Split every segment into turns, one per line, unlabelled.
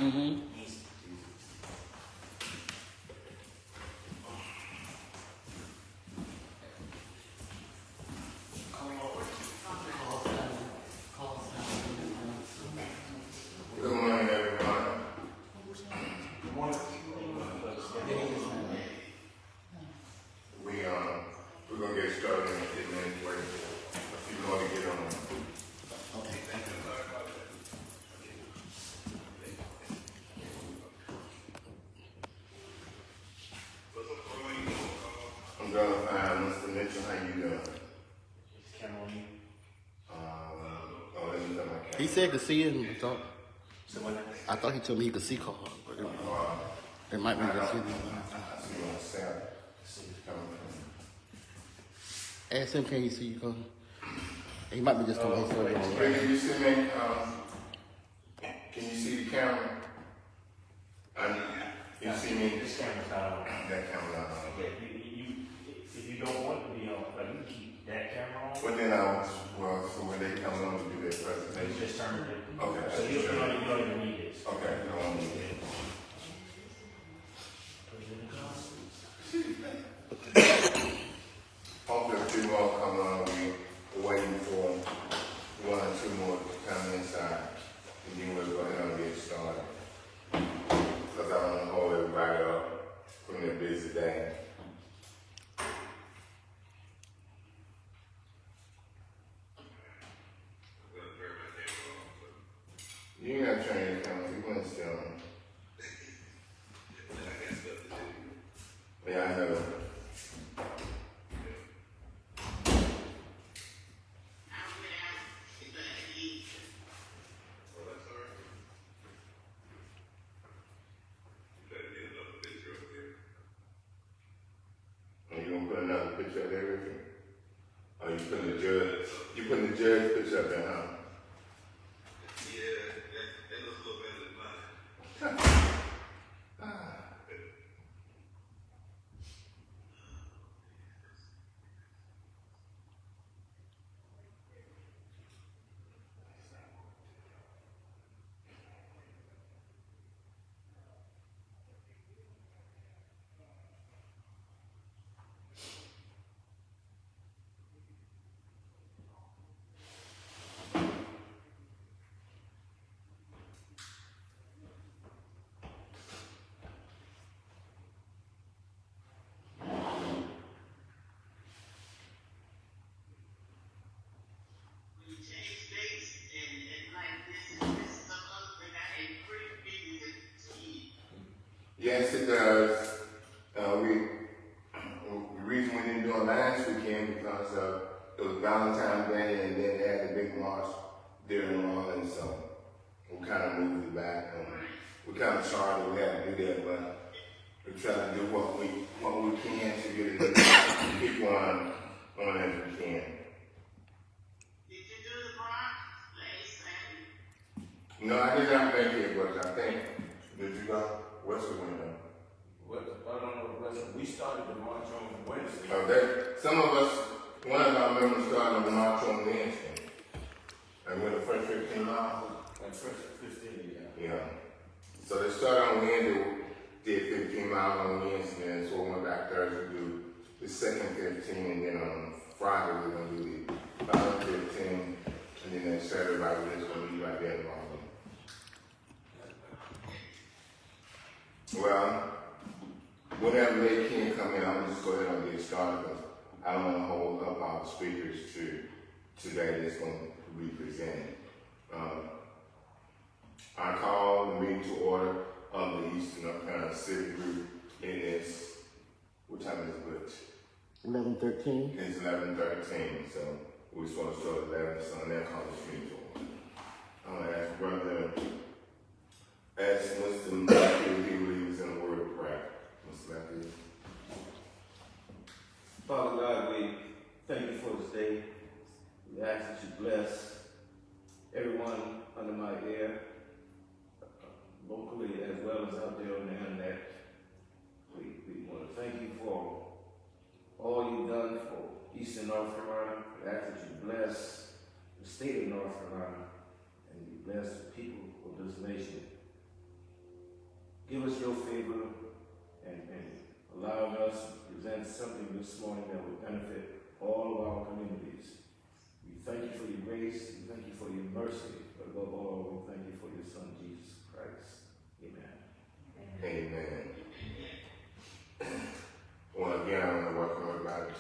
Mm-hmm.
Good morning, everyone.
Good morning.
We're gonna get started in a few minutes. Wait a few more to get on.
Okay.
I'm doing fine, Mr. Mitchell. How you doing? Let me look at my camera.
He said to see it and talk. I thought he told me he could see call, but it might be just
I see myself. See it's coming from.
ask him, can he see you come? He might be just coming.
Can you see me? Can you see the camera? You see me?
This camera's not on.
That camera not on.
Yeah, if you don't want to be on, like you can keep that camera on.
Well, then so when they come on to do their
You
presentation.
just turn it.
Okay.
So you don't even need this.
Okay, no one need it. Hopefully a few more come on. We're waiting for one or two more to come inside. And then we'll go ahead and get started. Because I want to hold everybody up from their busy day. You ain't got to turn your camera. You want to stay on. Yeah, I know. Are you gonna put another picture up there with you? Or you putting the judge? You putting the judge picture up there, huh?
Yeah, that looks a little better than mine.
Yes, it does. The reason we didn't do it last weekend because it was Valentine's Day and then they had the big march during Whalen, so we kind of moved it back. We kind of sorry that we had to do that, but we try to do what we can to get it people on as we can.
Did you do the Bronx last Saturday?
No, I did not make it, but I think, did you go? What's the window?
I don't know what we started the march on Wednesday.
Some of us, one of our members started the march on Williamston. And went the first 15 miles.
Like first 15, yeah.
Yeah. So they started on Wednesday, did 15 miles on Wednesday, and so we went back Thursday to do the second 15, and then on Friday we're going to do the final 15, and then next Saturday we're just going to be right there in Walston. Well, whenever they can come in, I'm just go ahead and get started because I don't want to hold up our speakers to today that's going to be presented. I call the meeting to order of the Eastern Civic Group. It is, what time is it?
11:13.
It's 11:13, so we're supposed to start at 11, so now call this meeting to order. I'm going to ask Brother, ask Mr. Matthew, he leads in a word of prayer. Mr. Matthew.
Father God, we thank you for this day. We ask that you bless everyone under my ear, locally as well as out there on the internet. We want to thank you for all you've done for Eastern North Carolina. We ask that you bless the state of North Carolina and you bless the people of this nation. give us your favor and allowing us to present something this morning that will benefit all of our communities. We thank you for your grace, we thank you for your mercy, but above all, we thank you for your Son, Jesus Christ. Amen.
Amen. Well, again, I want to welcome everybody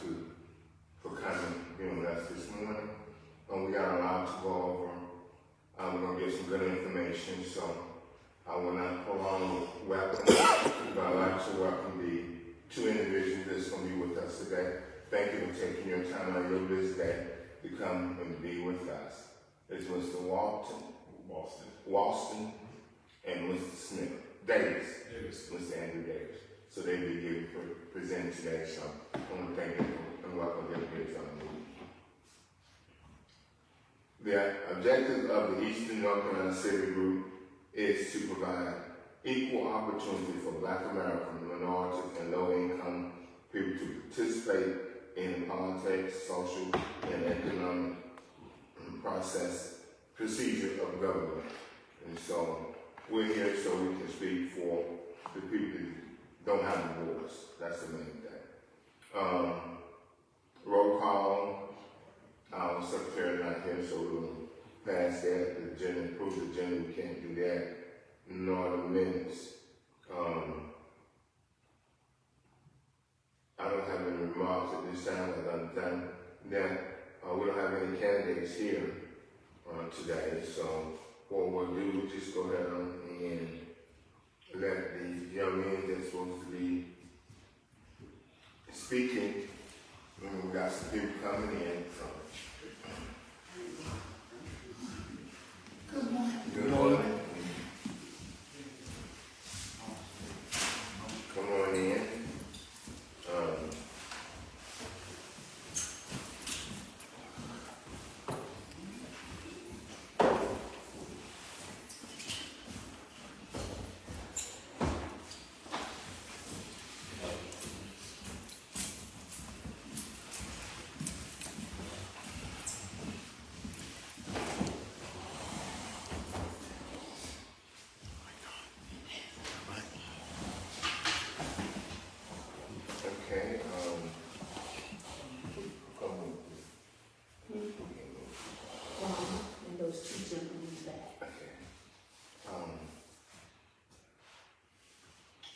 for coming, being with us this morning. We got a lot to go over. We're going to get some good information, so I will not prolong welcome, but I'd like to welcome the two individuals that's going to be with us today. Thank you for taking your time out of your busy day to come and be with us. It's Mr. Walston, and Mr. Smith. Davis. Mr. Andrew Davis. So they will be presented today, so I want to thank them and welcome them here to our meeting. The objective of the Eastern North Carolina Civic Group is to provide equal opportunity for Black American minorities and low-income people to participate in politics, social, and economic procedure of government. And so we're here so we can speak for the people who don't have a voice. That's the main thing. Roll call. Our secretary not here, so we'll pass that. The agenda, approve the agenda. We can't do that. Nor the minutes. I don't have any remarks at this time. We don't have any candidates here today, so what we'll do, we'll just go ahead and let the young men that's supposed to be speaking. We got some people coming in. Good morning. Good morning. Come on in.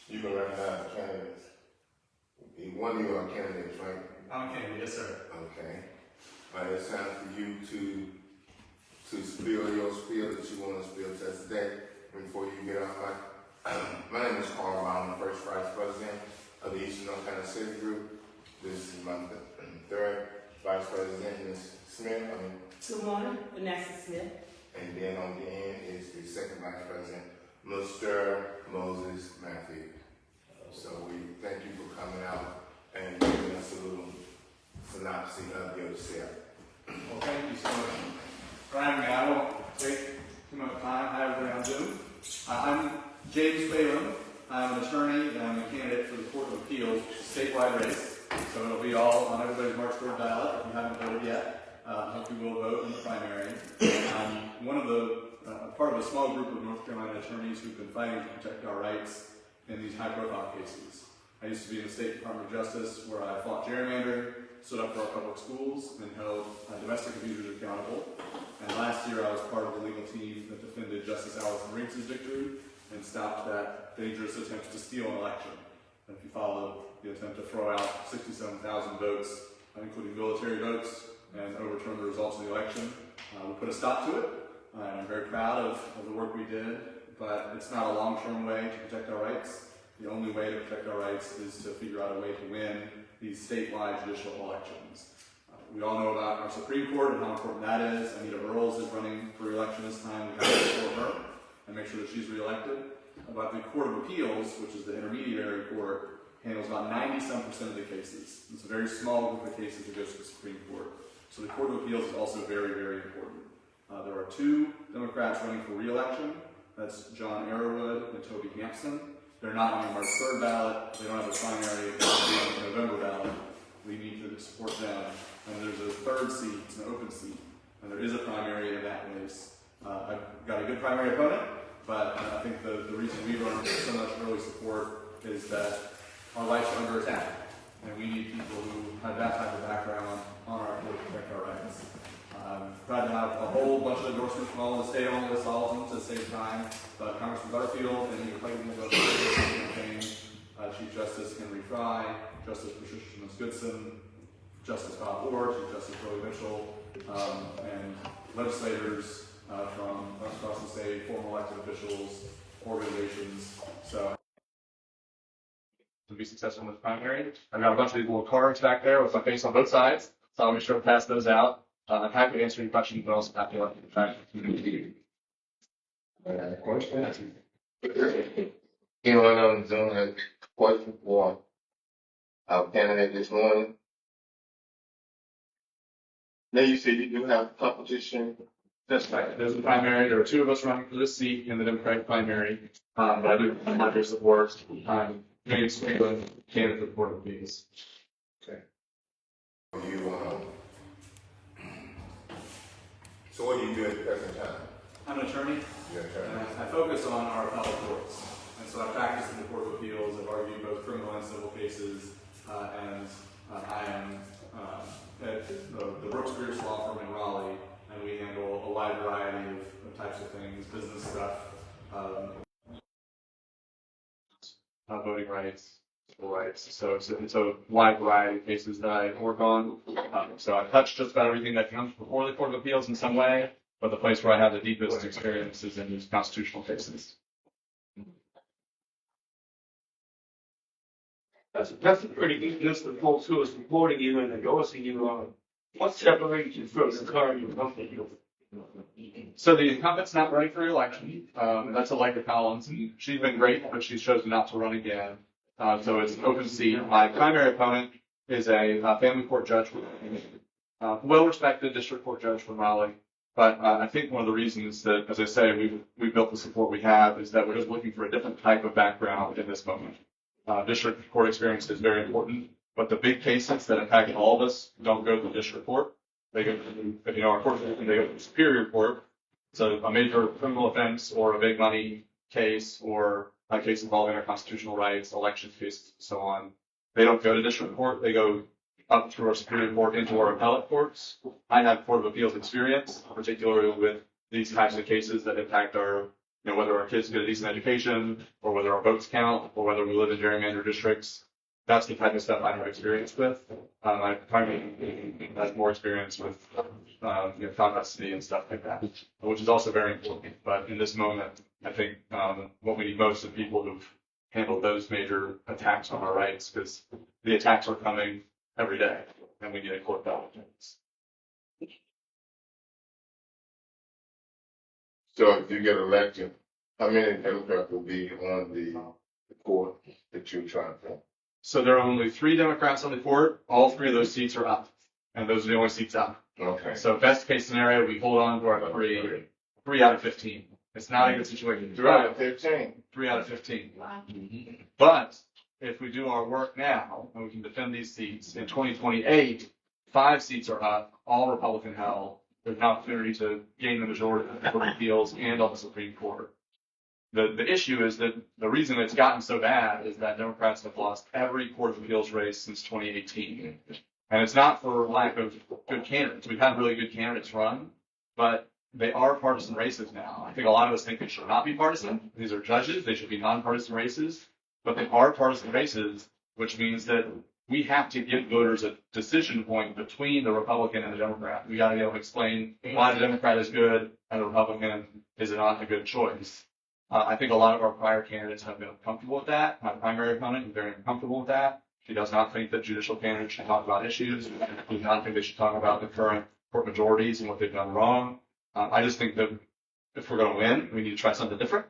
You can recognize the candidates. One of you are candidates, right?
I'm a candidate, yes, sir.
Okay. It's time for you to spill your spiel that you want to spill to us today. Before you get off, my name is Carl. I'm the first vice president of the Eastern North Carolina Civic Group. This is my third vice president, Ms. Smith.
Good morning, Vanessa Smith.
And then on the end is the second vice president, Mr. Moses Matthew. So we thank you for coming out and giving us a little synopsis of yourself.
Well, thank you so much for having me. I won't take too much time. Hi, everybody, I'm Jim. I'm James Whalen. I'm an attorney and I'm a candidate for the Court of Appeals, statewide race. So it'll be all on everybody's March 3rd ballot. If you haven't voted yet, I hope you will vote in the primary. I'm one of the part of a small group of North Carolina attorneys who've been fighting to protect our rights in these high-profile cases. I used to be in the State Department of Justice, where I fought gerrymandering, stood up for our public schools, and held domestic abusers accountable. And last year, I was part of the legal team that defended Justice Allison Rinks's victory and stopped that dangerous attempt to steal an election. And if you follow the attempt to throw out 67,000 votes, including military votes, and overturn the results of the election, we put a stop to it. And I'm very proud of the work we did, but it's not a long-term way to protect our rights. The only way to protect our rights is to figure out a way to win these statewide judicial elections. We all know about our Supreme Court and how important that is. Anita Earls is running for re-election this time. We have to support her and make sure that she's re-elected. But the Court of Appeals, which is the intermediary court, handles about 90% of the cases. It's a very small group of cases that goes to the Supreme Court. So the Court of Appeals is also very, very important. There are two Democrats running for re-election. That's John Arrowwood and Toby Hampson. They're not on the March 3rd ballot. They don't have a primary on the November ballot. We need to support them. And there's a third seat, it's an open seat. And there is a primary in that race. I've got a good primary opponent. But I think the reason we run so much early support is that our lives are under attack, and we need people who have that type of background on our board to protect our rights. Tried to have a whole bunch of endorsements from all the state on this, all of them to save time, but Congressman Butterfield and your Republican campaign, Chief Justice Henry Fry, Justice Patricia Goodson, Justice Bob Orr, Chief Justice Billy Mitchell, and legislators from across the state, former elected officials, organizations. So to be successful in this primary, I've got a bunch of these little cards back there with my face on both sides, so I'll be sure to pass those out. I'm happy to answer any questions, but also happy to let you try.
Anyone on Zoom has a question for our candidate this morning? Now you said you do have competition.
That's right. There's a primary. There are two of us running for this seat in the Democratic primary, but I do have your support. Williamston, candidate for the Board of Appeals.
Okay. So what do you do at the present time?
I'm an attorney.
You're an attorney.
I focus on our appellate courts, and so I practice in the Court of Appeals. I've argued both criminal and civil cases, and I am at the Brooks Pierce Law Firm in Raleigh, and we handle a wide variety of types of things, business stuff, voting rights, civil rights. So it's a wide variety of cases that I work on. So I touch just about everything that comes before the Court of Appeals in some way, but the place where I have the deepest experience is in these constitutional cases.
That's a pretty good list of folks who are supporting you and endorsing you. What separates you from the current incumbent?
So the incumbent's not running for re-election. That's Allegra Collins, and she's been great, but she's chosen not to run again. So it's an open seat. My primary opponent is a family court judge, well-respected district court judge from Raleigh. But I think one of the reasons that, as I say, we've built the support we have is that we're just looking for a different type of background in this moment. District court experience is very important, but the big cases that impact all of us don't go to the district court. They go to, our court, they go to the superior court. So a major criminal offense or a big money case or a case involving our constitutional rights, election cases, and so on. They don't go to district court. They go up through our superior court into our appellate courts. I have Court of Appeals experience, particularly with these types of cases that impact our, whether our kids get a decent education or whether our votes count or whether we live in gerrymandered districts. That's the type of stuff I have experience with. I probably have more experience with, custody and stuff like that, which is also very important. But in this moment, I think what we need most is people who've handled those major attacks on our rights, because the attacks are coming every day, and we need a court battle.
So if you get elected, how many Democrats will be on the court that you're trying for?
So there are only 3 Democrats on the court. All 3 of those seats are up, and those are the only seats up.
Okay.
So best case scenario, we hold on to our 3 out of 15. It's not a good situation.
3 out of 15.
3 out of 15.
Wow.
But if we do our work now and we can defend these seats in 2028, 5 seats are up, all Republican held. There's an opportunity to gain the majority of the Court of Appeals and on the Supreme Court. The issue is that the reason it's gotten so bad is that Democrats have lost every Court of Appeals race since 2018. And it's not for lack of good candidates. We've had really good candidates run, but they are partisan races now. I think a lot of us think they should not be partisan. These are judges. They should be nonpartisan races, but they are partisan races, which means that we have to give voters a decision point between the Republican and the Democrat. We got to be able to explain why the Democrat is good and the Republican is not a good choice. I think a lot of our prior candidates have been uncomfortable with that. My primary opponent is very uncomfortable with that. She does not think that judicial candidates should talk about issues. She does not think they should talk about the current court majorities and what they've done wrong. I just think that if we're going to win, we need to try something different.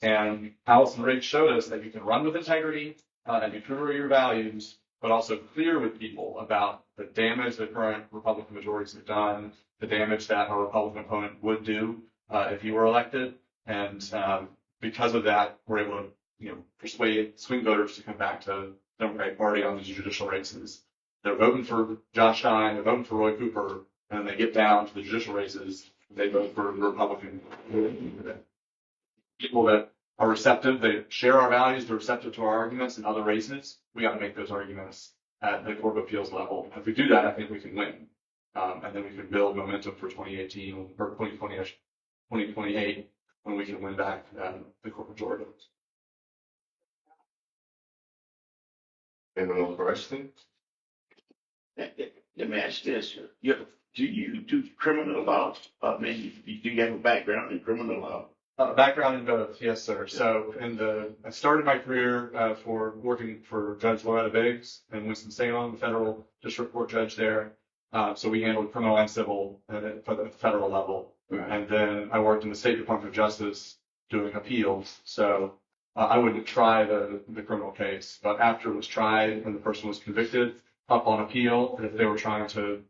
And Allison Riggs showed us that you can run with integrity and be true to your values, but also clear with people about the damage the current Republican majorities have done, the damage that a Republican opponent would do if he were elected. And because of that, we're able to, persuade swing voters to come back to the Democratic Party on these judicial races. They're voting for Josh Stein, they're voting for Roy Cooper, and then they get down to the judicial races, they vote for the Republican. people that are receptive, they share our values, they're receptive to our arguments and other races, we got to make those arguments at the Court of Appeals level. If we do that, I think we can win. And then we can build momentum for 2018 or 2028 when we can win back the court majority.
Any more questions?
Let me ask this. Do you do criminal law? I mean, do you have a background in criminal law?
Background in both, yes, sir. So I started my career for working for Judge Loretta Biggs in Winston-Salem, the federal district court judge there. So we handled criminal and civil for the federal level.
Right.
And then I worked in the State Department of Justice doing appeals. So I wouldn't try the criminal case, but after it was tried and the person was convicted, up on appeal, if they were trying to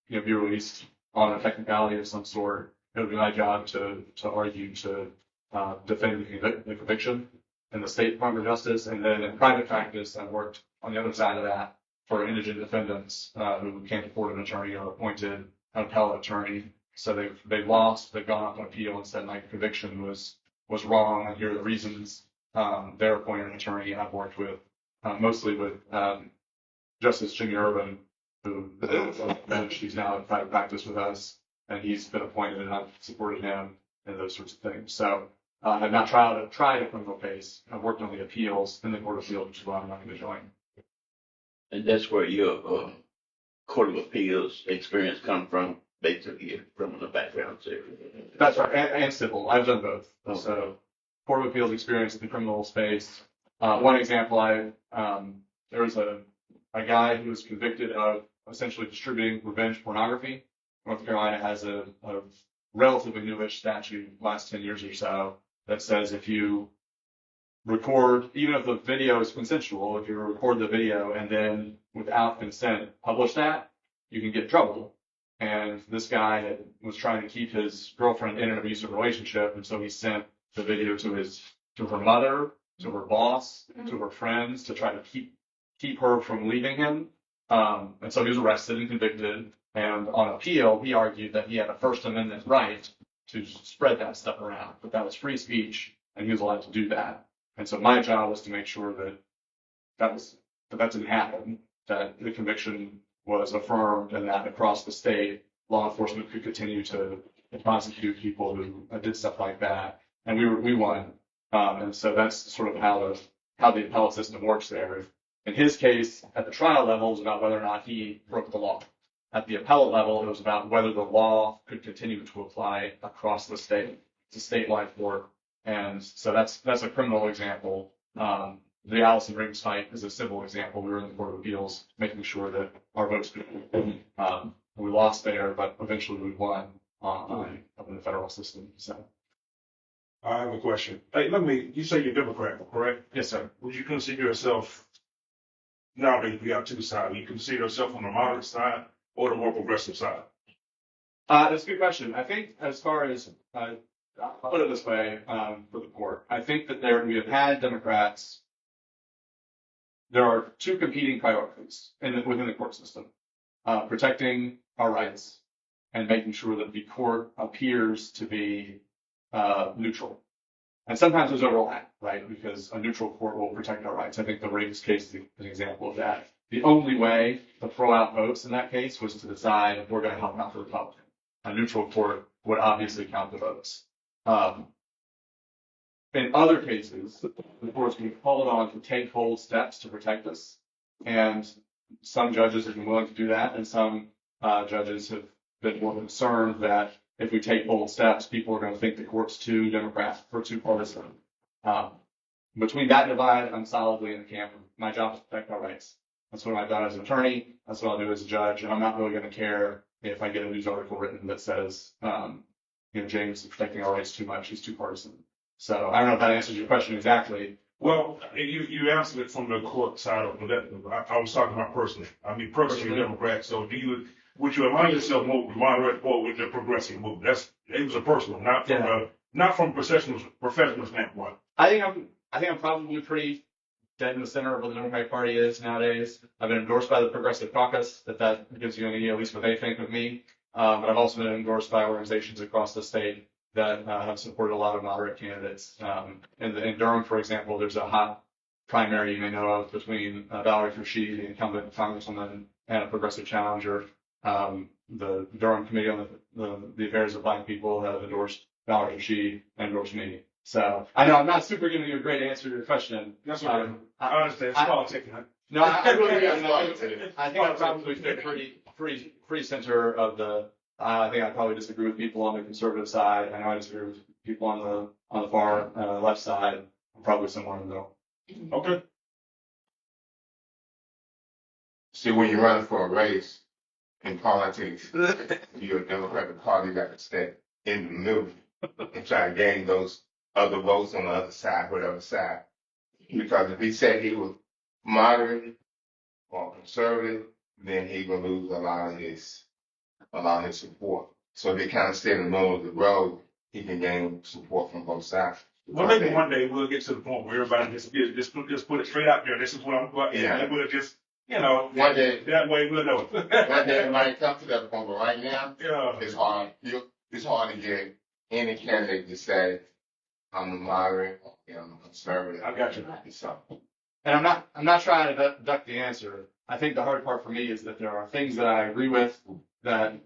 be released on a technicality of some sort, it would be my job to argue to defend the conviction in the State Department of Justice. And then in private practice, I worked on the other side of that for indigent defendants who can't afford an attorney or appointed an appellate attorney. So they've lost, they've gone up on appeal and said my conviction was wrong, and here are the reasons. They're appointed an attorney, and I've worked with mostly with Justice Jimmy Urban, who he's now in private practice with us, and he's been appointed, and I've supported him and those sorts of things. So I've not tried a criminal case. I've worked on the appeals in the Court of Appeals, which is why I'm not going to join.
And that's where your Court of Appeals experience come from, basically your criminal background.
That's right, and civil. I've done both. Okay. So Court of Appeals experience in the criminal space. One example, there was a guy who was convicted of essentially distributing revenge pornography. North Carolina has a relatively newish statute, last 10 years or so, that says if you record, even if the video is consensual, if you record the video and then without consent publish that, you can get in trouble. And this guy was trying to keep his girlfriend in an abusive relationship, and so he sent the video to her mother, to her boss, to her friends to try to keep her from leaving him. And so he was arrested and convicted. And on appeal, he argued that he had a First Amendment right to spread that stuff around, but that was free speech, and he was allowed to do that. And so my job was to make sure that didn't happen, that the conviction was affirmed, and that across the state, law enforcement could continue to prosecute people who did stuff like that. And we won. And so that's sort of how the appellate system works there. In his case, at the trial level, it was about whether or not he broke the law. At the appellate level, it was about whether the law could continue to apply across the state. It's a statewide court. And so that's a criminal example. The Allison Rings fight is a civil example. We were in the Court of Appeals making sure that our votes could we lost there, but eventually we won up in the federal system. So
I have a question. Hey, you say you're Democrat, correct?
Yes, sir.
Would you consider yourself, nowadays we got two sides, you consider yourself on the moderate side or the more progressive side?
That's a good question. I think as far as, I'll put it this way for the court. I think that we have had Democrats. There are two competing priorities within the court system. Protecting our rights and making sure that the court appears to be neutral. And sometimes there's overlap, right? Because a neutral court will protect our rights. I think the Riggs case is an example of that. The only way to throw out votes in that case was to decide if we're going to help out the Republican. A neutral court would obviously count the votes. In other cases, the courts can be called on to take bold steps to protect us. And some judges have been willing to do that, and some judges have been more concerned that if we take bold steps, people are going to think the court's too Democrat or too partisan. Between that divide, I'm solidly in the camp of my job is to protect our rights. That's what I've done as an attorney. That's what I'll do as a judge. And I'm not really going to care if I get a news article written that says, James is protecting our rights too much. He's too partisan. So I don't know if that answers your question exactly.
Well, you answered it from the court side of that. I was talking about personally. I mean, personally, Democrat. So would you align yourself more with moderate or with the progressive movement? It was a personal, not from professional standpoint.
I think I'm probably pretty dead in the center of what the Democratic Party is nowadays. I've been endorsed by the Progressive Caucus. That gives you an idea, at least what they think of me. But I've also been endorsed by organizations across the state that have supported a lot of moderate candidates. In Durham, for example, there's a hot primary you may know of between Valerie Foushee, the incumbent congresswoman, and a progressive challenger. The Durham Committee on the Affairs of Black People have endorsed Valerie Foushee and endorsed me. So I know I'm not super giving you a great answer to your question.
That's okay. I understand. It's politics, huh?
No, I really I think I probably fit pretty center of the. I think I probably disagree with people on the conservative side. I know I disagree with people on the far left side. I'm probably somewhere in the middle.
Okay.
See, when you run for a race in politics, your Democratic Party got to stay in the middle and try to gain those other votes on the other side, whatever side. Because if he said he was moderate or conservative, then he will lose a lot of his support. So if he kind of stay in the middle of the road, he can gain support from both sides.
Well, maybe one day we'll get to the point where everybody just put it straight out there. This is what I'm going.
Yeah.
And we'll just,
one day
that way we'll know.
one day it might come to that point, but right now,
Yeah.
it's hard. It's hard to get any candidate to say, I'm a moderate, I'm a conservative.
I got you.
So,
And I'm not trying to duck the answer. I think the hard part for me is that there are things that I agree with that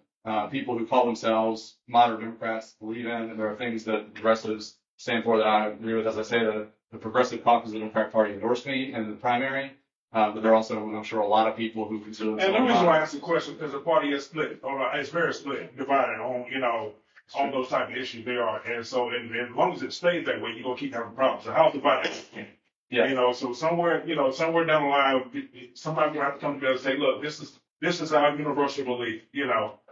people who call themselves moderate Democrats believe in, and there are things that progressives stand for that I agree with. As I say, the Progressive Caucus of the Democratic Party endorsed me in the primary, but there are also, I'm sure, a lot of people who consider themselves.
And the reason why I asked the question because the party is split. It's very split, divided on on those type of issues they are. And so, and as long as it stays that way, you're gonna keep having problems. So how divided?
Yeah.
So somewhere down the line, somebody will have to come together and say, look, this is our universal belief,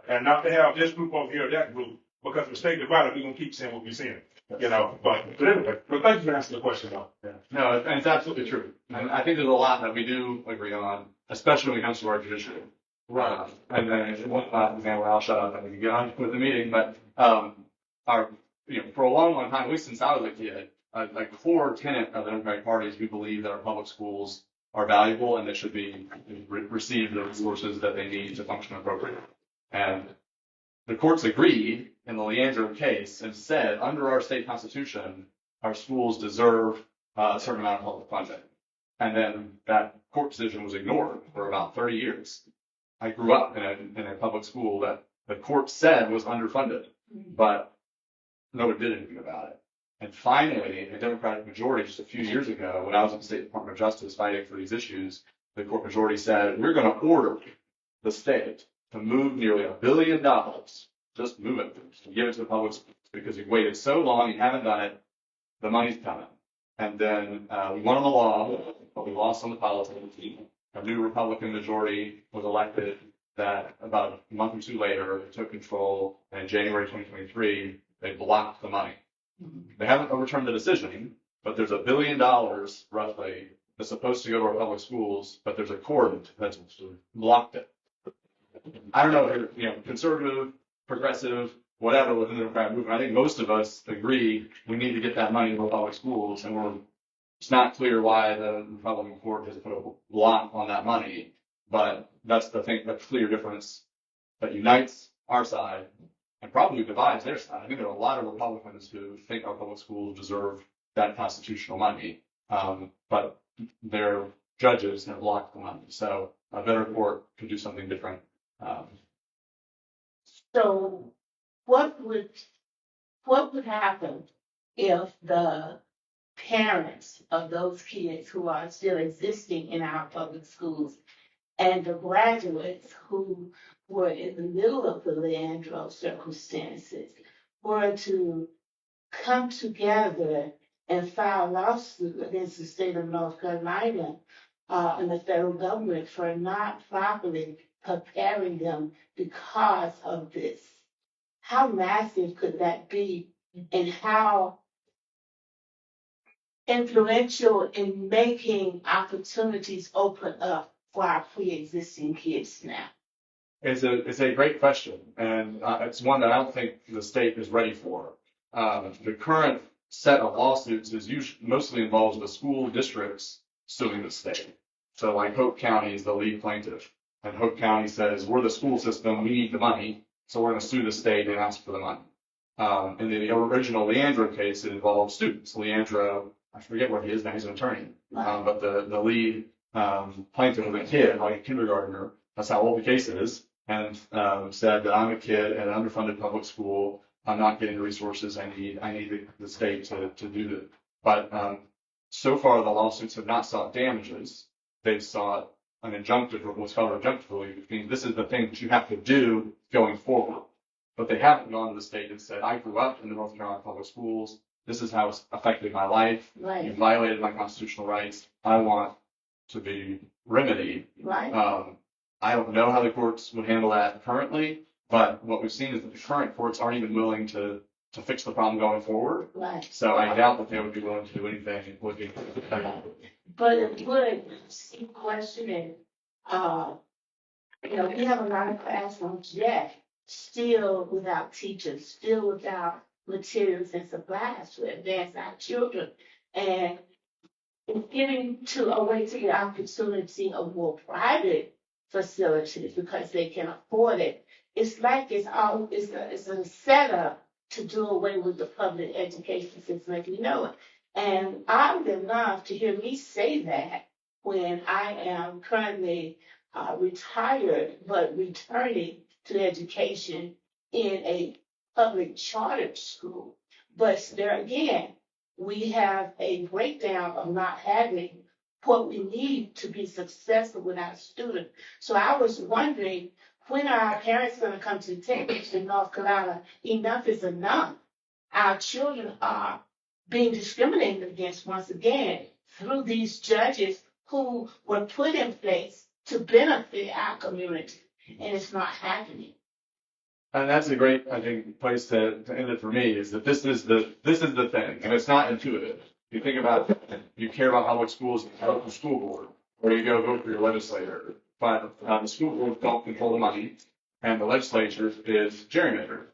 and not to have this group over here, that group, because if we stay divided, we're gonna keep saying what we're saying, But anyway, thank you for asking the question, though.
Yeah. No, and it's absolutely true. And I think there's a lot that we do agree on, especially when it comes to our judiciary.
Right.
And then one example, I'll shut up and we can get on with the meeting, but for a long time, at least since I was a kid, a core tenet of the Democratic Party is we believe that our public schools are valuable and they should be receive the resources that they need to function appropriately. And the courts agreed in the Leandro case and said under our state constitution, our schools deserve a certain amount of public funding. And then that court decision was ignored for about 30 years. I grew up in a public school that the court said was underfunded, but nobody did anything about it. And finally, a Democratic majority just a few years ago, when I was in the State Department of Justice fighting for these issues, the court majority said, we're going to order the state to move nearly $1 billion, just move it, and give it to the public schools, because you waited so long, you haven't done it, the money's coming. And then we won on the law, but we lost on the politics. A new Republican majority was elected that about a month or two later took control, and in January 2023, they blocked the money. They haven't overturned the decision, but there's $1 billion roughly that's supposed to go to our public schools, but there's a court that's blocked it. I don't know if you're, conservative, progressive, whatever within the Democratic movement. I think most of us agree we need to get that money to our public schools, and it's not clear why the Republican court has put a block on that money, but that's the clear difference that unites our side and probably divides their side. I think there are a lot of Republicans who think our public schools deserve that constitutional money, but their judges have blocked the money. So a better court could do something different.
So what would happen if the parents of those kids who are still existing in our public schools and the graduates who were in the middle of the Leandro circumstances were to come together and file a lawsuit against the state of North Carolina and the federal government for not properly preparing them because of this? How massive could that be, and how influential in making opportunities open up for our pre-existing kids now?
It's a great question, and it's one that I don't think the state is ready for. The current set of lawsuits mostly involves the school districts suing the state. So like Hope County is the lead plaintiff, and Hope County says, we're the school system, we need the money, so we're going to sue the state and ask for the money. In the original Leandro case, it involved students. Leandro, I forget what he is now, he's an attorney. But the lead plaintiff was a kid, like a kindergartner. That's how old the case is. And said that I'm a kid at an underfunded public school. I'm not getting the resources I need. I need the state to do that. But so far, the lawsuits have not sought damages. They've sought an injunctive, what's called injunctive relief, which means this is the thing that you have to do going forward. But they haven't gone to the state and said, I grew up in the North Carolina public schools. This is how it's affected my life.
Right.
You violated my constitutional rights. I want to be remedied.
Right.
I don't know how the courts would handle that currently, but what we've seen is that the current courts aren't even willing to fix the problem going forward.
Right.
So I doubt that they would be willing to do anything looking.
But it would seem questioning, we have a lot of classrooms yet, still without teachers, still without materials and supplies to advance our children. And it's giving away to the opportunity of more private facilities because they can afford it. It's like it's a setup to do away with the public education system, as you know it. And I would love to hear me say that when I am currently retired, but returning to education in a public charter school. But there again, we have a breakdown of not having what we need to be successful with our students. So I was wondering, when are our parents going to come to the table in North Carolina? Enough is enough. Our children are being discriminated against once again through these judges who were put in place to benefit our community, and it's not happening.
And that's a great, I think, place to end it for me, is that this is the thing, and it's not intuitive. You think about, you care about public schools, you go to the school board, or you go vote for your legislator. But the school board don't control the money, and the legislature is gerrymandered.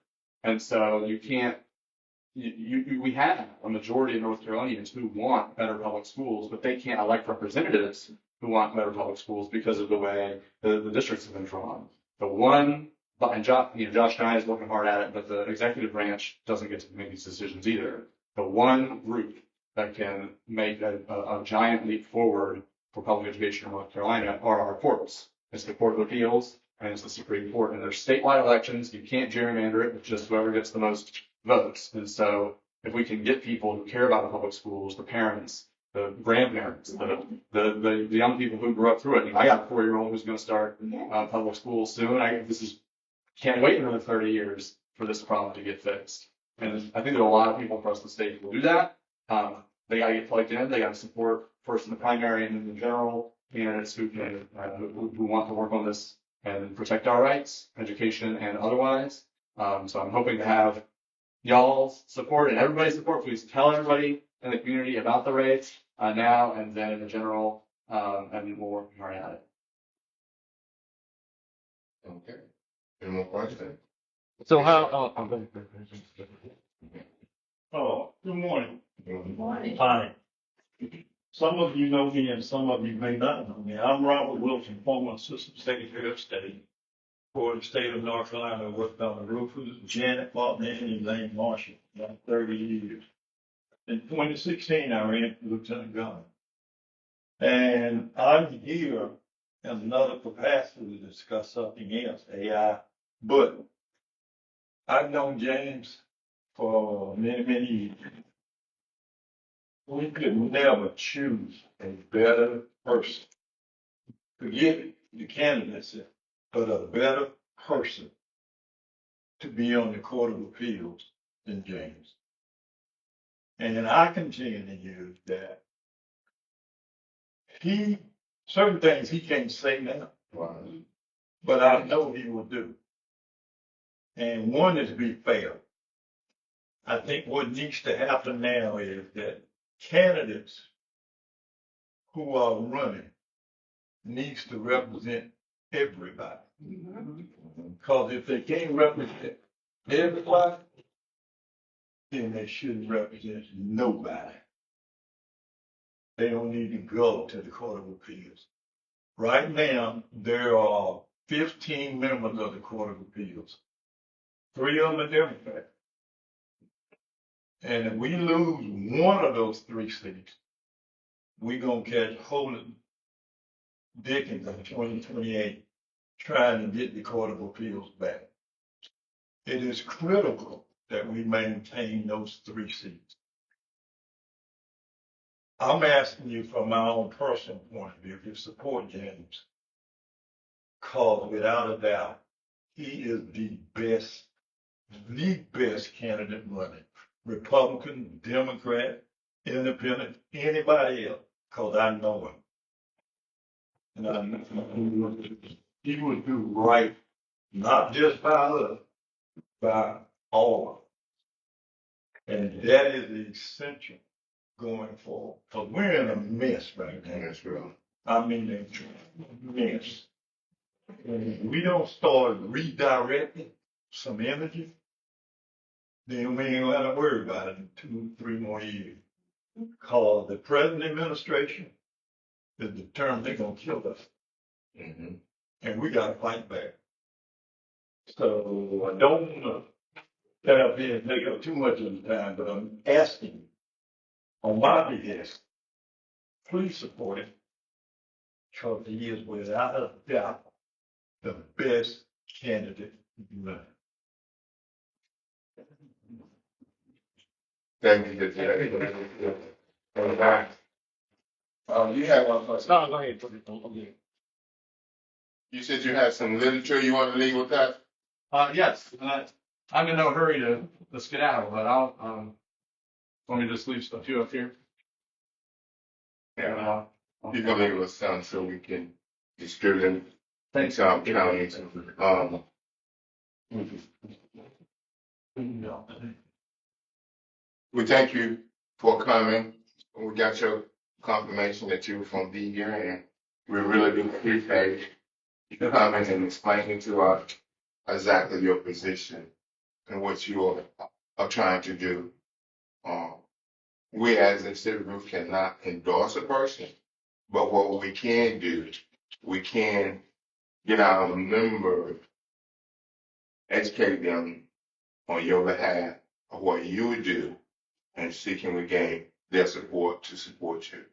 And so you can't, we have a majority of North Carolinians who want better public schools, but they can't elect representatives who want better public schools because of the way the districts have been drawn. The one, and Josh and I is working hard at it, but the executive branch doesn't get to make these decisions either. The one group that can make a giant leap forward for public education in North Carolina are our courts. It's the Court of Appeals and it's the Supreme Court. And there's statewide elections. You can't gerrymander it with just whoever gets the most votes. And so if we can get people who care about the public schools, the parents, the grandparents, the young people who grew up through it. I got a 4-year-old who's going to start public school soon. Can't wait another 30 years for this problem to get fixed. And I think there are a lot of people across the state who will do that. They got to get plugged in. They got to support first in the primary and in the general candidates who want to work on this and protect our rights, education and otherwise. So I'm hoping to have y'all's support and everybody's support. Please tell everybody in the community about the rates now and then in the general, and we'll work hard at it.
Okay. Any more questions?
So how,
Oh, good morning.
Good
morning.
Hi. Some of you know me and some of you may not know me. I'm Robert Wilson, former Assistant Secretary of State for the state of North Carolina. I worked on the roofers, Janet Martin and Elaine Marshall, about 30 years. In 2016, I ran for Lieutenant Governor. And I'm here in another capacity to discuss something else, AI. But I've known James for many, many years. We could never choose a better person. Forget the candidacy, but a better person to be on the Court of Appeals than James. And I continue to use that. Certain things he can't say now, but I know he will do. And one is be fair. I think what needs to happen now is that candidates who are running needs to represent everybody. Because if they can't represent everybody, then they shouldn't represent nobody. They don't need to go to the Court of Appeals. Right now, there are 15 members of the Court of Appeals. 3 of them are Democrats.
And if we lose one of those 3 seats, we gonna catch Holden Dickens in 2028 trying to get the Court of Appeals back. It is critical that we maintain those 3 seats. I'm asking you from my own personal point of view to support James, because without a doubt, he is the best candidate running. Republican, Democrat, Independent, anybody else, because I know him. And I know he would do right, not just by us, by all of us. And that is the essential going forward. Because we're in a mess right now.
That's real.
I mean, a mess. And if we don't start redirecting some energy, then we ain't gonna have to worry about it in 2, 3 more years. Because the present administration is determined they're gonna kill us.
Mm-hmm.
And we gotta fight back. So I don't want to have been take up too much of the time, but I'm asking on my behalf, please support it. Because he is without a doubt the best candidate running.
Thank you. You have one question.
No, go ahead. Put it on. Okay.
You said you had some literature you want to leave with us?
Yes, I'm in no hurry to skedaddle, but I'll, let me just leave a few up here.
Yeah. You can leave us some so we can distribute them.
Thanks.
To our counties. We thank you for coming. We got your confirmation that you were from be here, and we really do appreciate you coming and explaining to us exactly your position and what you are trying to do. We as a civic group cannot endorse a person, but what we can do, we can get our members, educate them on your behalf of what you do, and see can we gain their support to support you.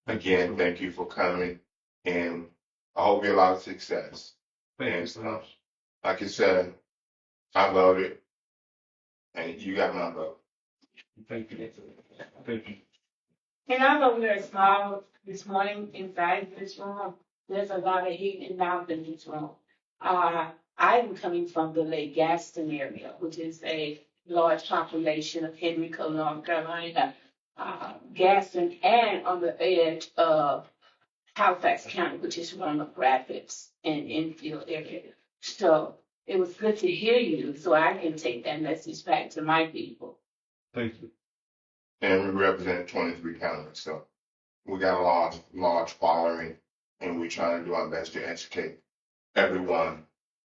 Again, thank you for coming, and I hope you have a lot of success.
Thank you so much.
Like I said, I voted, and you got my vote.
Thank you. Thank you.
And I'm over there small this morning inside this room. There's a lot of heat and mouth in this room. I'm coming from the Lake Gaston area, which is a large population of Henrico, North Carolina, Gaston, and on the edge of Halifax County, which is Roanoke Rapids and Enfield area. So it was good to hear you, so I can take that message back to my people.
Thank you.
And we represent 23 counties, so we got a large following, and we're trying to do our best to educate everyone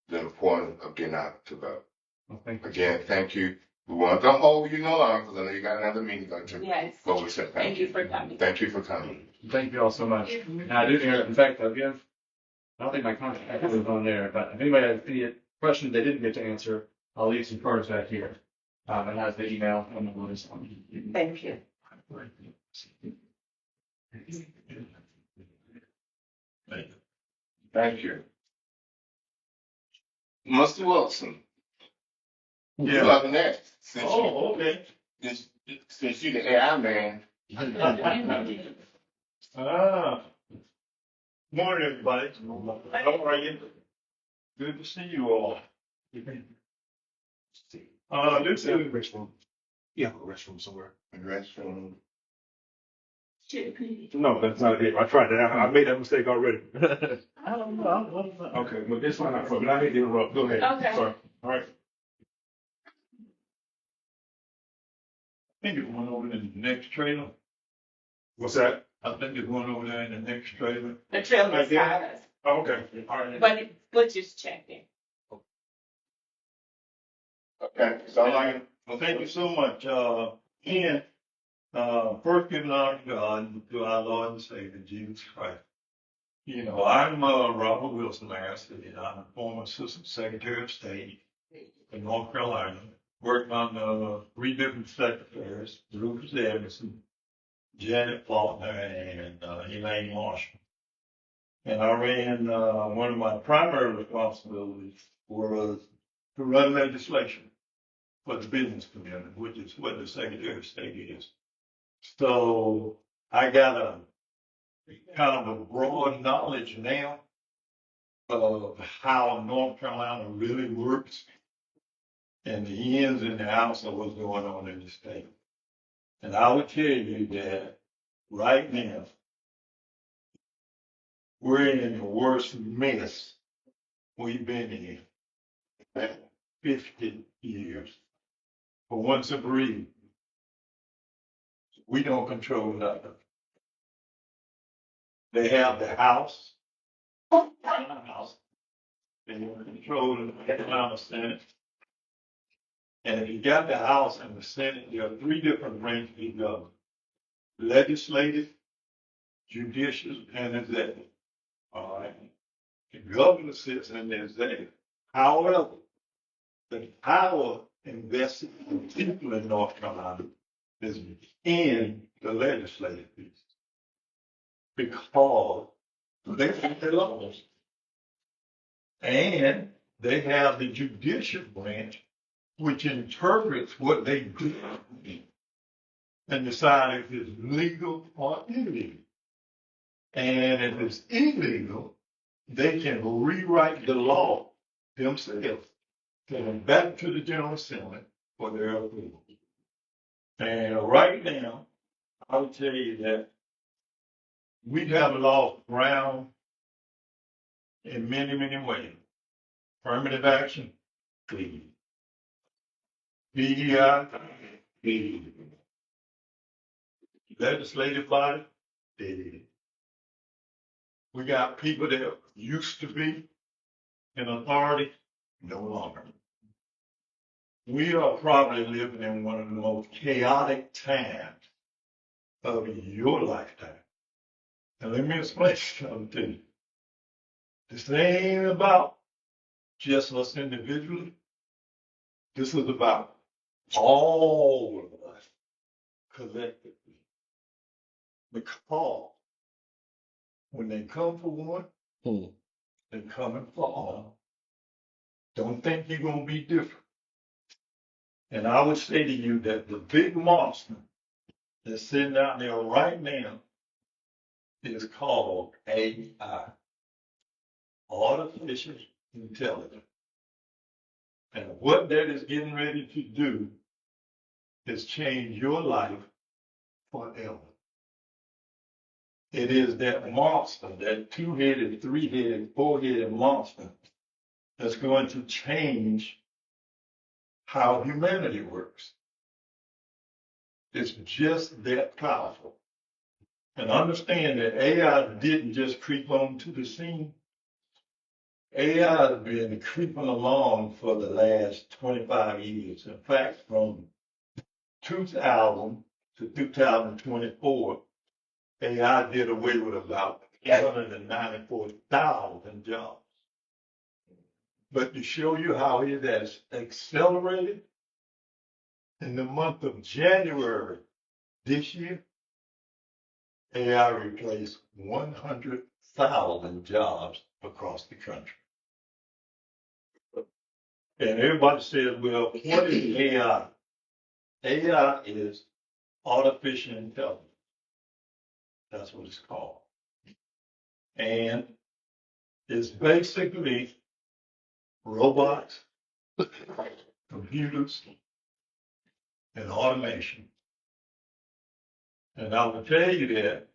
the importance of getting out to vote.
Well, thank you.
Again, thank you. We want to hold you no longer because I know you got another meeting to go to.
Yes.
But we said
Thank you for coming.
Thank you for coming.
Thank you all so much. And I do hear, in fact, I don't think my contact is on there, but if anybody has any questions they didn't get to answer, I'll leave some cards back here. It has the email and the list.
Thank you.
Thank you. Mr. Wilson.
Yeah.
You're up next.
Okay.
Since you're the AI man.
Morning, everybody. How are you? Good to see you all. This is
restroom. Yeah, a restroom somewhere.
Restroom.
No, that's not it. I tried that. I made that mistake already.
I don't know.
Okay, well, this one not for me. I hate to interrupt. Go ahead.
Okay.
Sorry. All right.
I think it went over in the next trailer.
What's that?
I think it went over there in the next trailer.
The trailer
I
is
did.
us,
Oh, okay. All right.
but Butcher's checking.
Okay. So like,
Well, thank you so much. And first giving honor to God, to our Lord and Savior, Jesus Christ. You know, I'm Robert Wilson, like I said. I'm a former Assistant Secretary of State in North Carolina, worked on 3 different secretaries, Rufus Emerson, Janet Faulkner, and Elaine Marshall. And I ran, one of my primary responsibilities was to run legislation for the business community, which is what the Secretary of State is. So I got a kind of a broad knowledge now of how North Carolina really works and the ins and the outs of what's going on in the state. And I would tell you that right now, we're in the worst mess we've been in 50 years. For one simple reason, we don't control nothing. They have the House, they control the Carolina Senate. And if you got the House and the Senate, there are 3 different branches of government: legislative, judicial, and executive. All right. The governor sits in the executive. However, the power invested in people in North Carolina is in the legislative piece because they make the laws. And they have the judicial branch, which interprets what they do and decide if it's legal or illegal. And if it's illegal, they can rewrite the law themselves, send it back to the General Assembly for their approval. And right now, I would tell you that we have lost ground in many, many ways. Affirmative action, please. DEI, please. Legislative body, dead. We got people that used to be in authority, no longer. We are probably living in one of the most chaotic times of your lifetime. And let me explain something to you. This ain't about just us individually. This is about all of us collectively. Because when they come for one, they're coming for all. Don't think you're going to be different. And I would say to you that the big monster that's sitting out there right now is called AI, artificial intelligence. And what that is getting ready to do is change your life forever. It is that monster, that 2-headed, 3-headed, 4-headed monster that's going to change how humanity works. It's just that powerful. And understand that AI didn't just creep onto the scene. AI has been creeping along for the last 25 years. In fact, from 2000 to 2024, AI did away with about 194,000 jobs. But to show you how it has accelerated, in the month of January this year, AI replaced 100,000 jobs across the country. And everybody says, well, what is AI? AI is artificial intelligence. That's what it's called. And it's basically robots, computers, and automation. And I will tell you that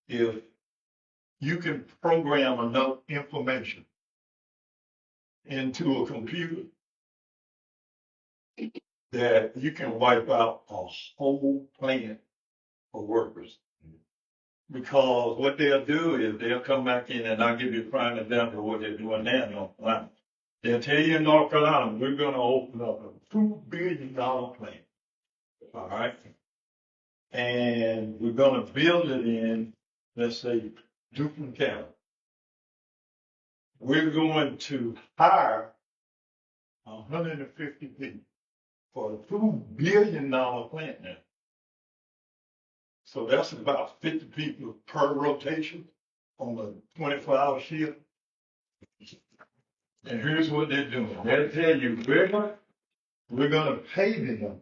if you can program enough information into a computer, that you can wipe out a whole plant of workers. Because what they'll do is they'll come back in, and I'll give you a prime example of what they're doing now in North Carolina. They'll tell you in North Carolina, we're going to open up a $2 billion plant. All right? And we're going to build it in, let's say, Duplin County. We're going to hire 150 people for a $2 billion plant now. So that's about 50 people per rotation on a 24-hour shift. And here's what they're doing. They'll tell you, we're gonna pay them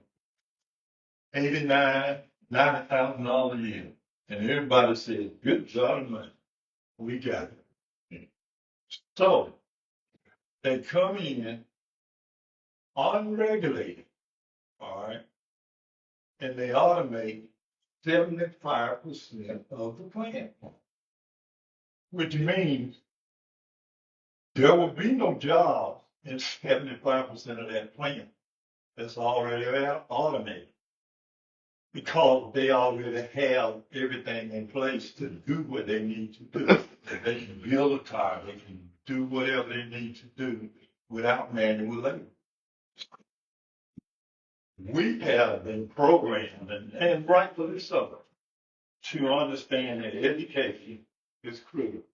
$89,000, $90,000 a year. And everybody says, good job, man. We got it. So they come in unregulated, all right, and they automate 75% of the plant, which means there will be no jobs in 75% of that plant that's already automated, because they already have everything in place to do what they need to do. They can build a car, they can do whatever they need to do without manual labor. We have been programmed, and rightfully so, to understand that education is critical.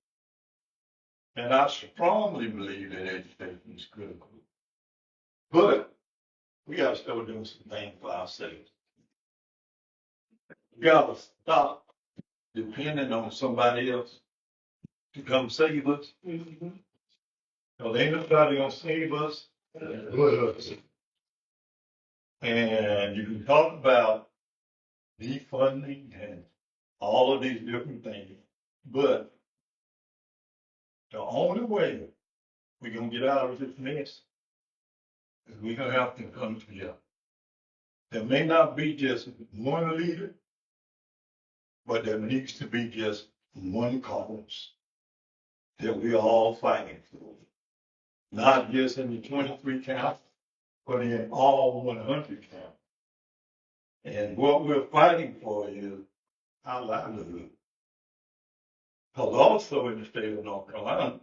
And I strongly believe that education is critical. But we got to start doing some things for ourselves. We got to stop depending on somebody else to come save us. Because ain't nobody going to save us but us. And you can talk about defunding and all of these different things, but the only way we're going to get out of this mess is we're going to have to come together. There may not be just one leader, but there needs to be just one cause that we're all fighting for. Not just in the 23 counties, but in all 100 counties. And what we're fighting for is our livelihood. Because also in the state of North Carolina,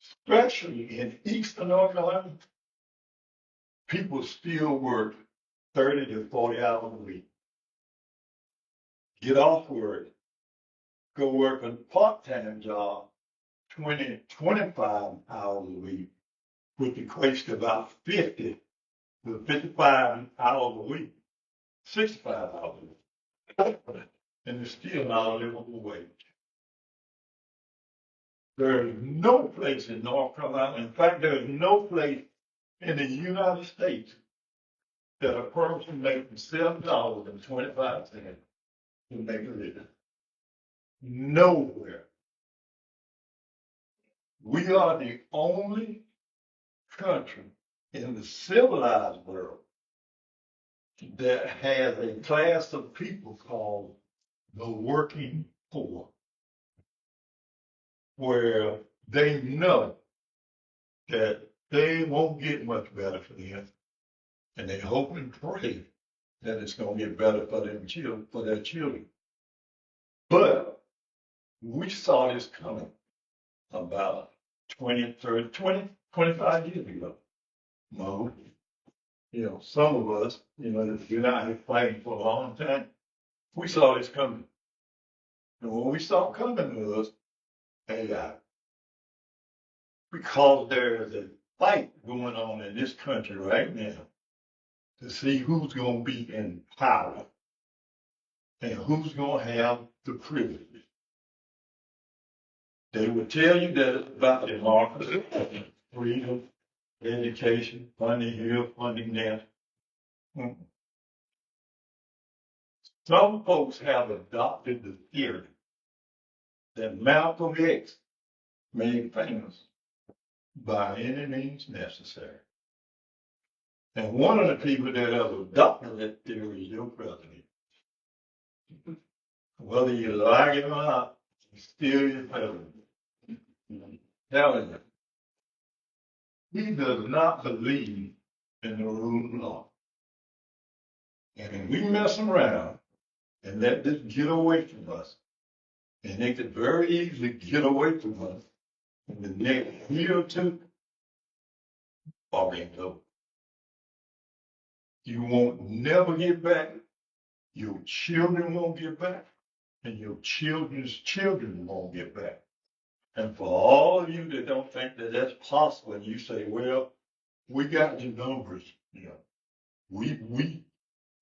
especially in eastern North Carolina, people still work 30 to 40 hours a week. Get off work, go work a part-time job, 20, 25 hours a week, which equates to about 50 to 55 hours a week, 65 hours a week. And it's still not a livable wage. There is no place in North Carolina, in fact, there is no place in the United States that a person making $7.25 can make a living. Nowhere. We are the only country in the civilized world that has a class of people called the working poor, where they know that they won't get much better for them, and they hope and pray that it's going to get better for them children, for their children. But we saw this coming about 20, 30, 20, 25 years ago. No, some of us, that's been out here fighting for a long time, we saw this coming. And when we saw it coming was AI. Because there is a fight going on in this country right now to see who's going to be in power and who's going to have the privilege. They will tell you that it's about democracy, freedom, education, funding here, funding there. Some folks have adopted the theory that Malcolm X made famous by any means necessary. And one of the people that have adopted that theory is your president. Whether you like it or not, he's still your president. I'm telling you, he does not believe in the rule of law. And if we mess around and let this get away from us, and they could very easily get away from us in the next year or two, all game's over. You won't never get back, your children won't get back, and your children's children won't get back. And for all of you that don't think that that's possible, and you say, well, we got the numbers, you know.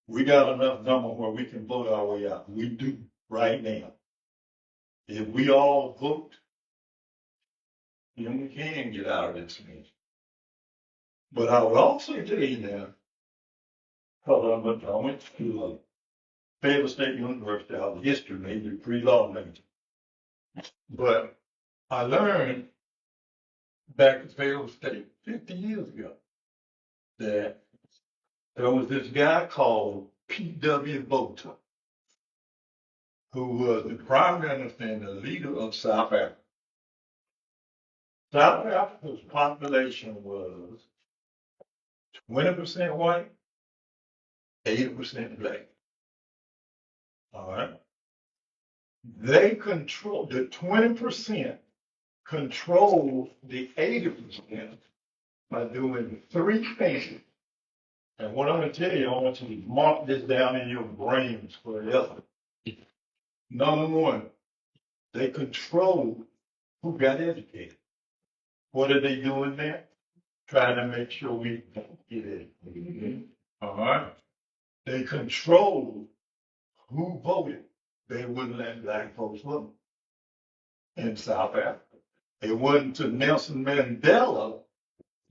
We got enough number where we can vote our way out. We do right now. If we all vote, then we can get out of this mess. But I would also tell you now, because I went to Fayetteville State University, I was a history major, pre-law major. But I learned back at Fayetteville State 50 years ago that there was this guy called P.W. Volta, who was the prime minister and the leader of South Africa. South Africa's population was 20% white, 80% black. All right. They control the 20%, control the 80% by doing three things. And what I'm going to tell you, I want you to mark this down in your brains forever. Number one, they control who got educated. What are they doing there? Trying to make sure we don't get educated. All right. They control who voted. They wouldn't let black folks vote in South Africa. It wasn't until Nelson Mandela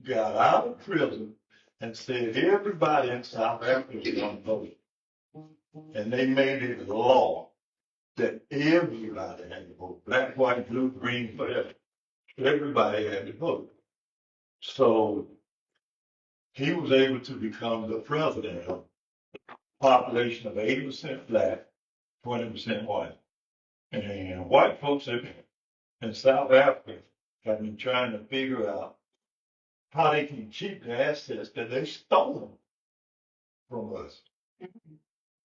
got out of prison and said everybody in South Africa is going to vote. And they made it a law that everybody had to vote. Black, white, blue, green, whatever. Everybody had to vote. So he was able to become the president of a population of 80% black, 20% white. And white folks in South Africa have been trying to figure out how they can keep the assets that they stole from us.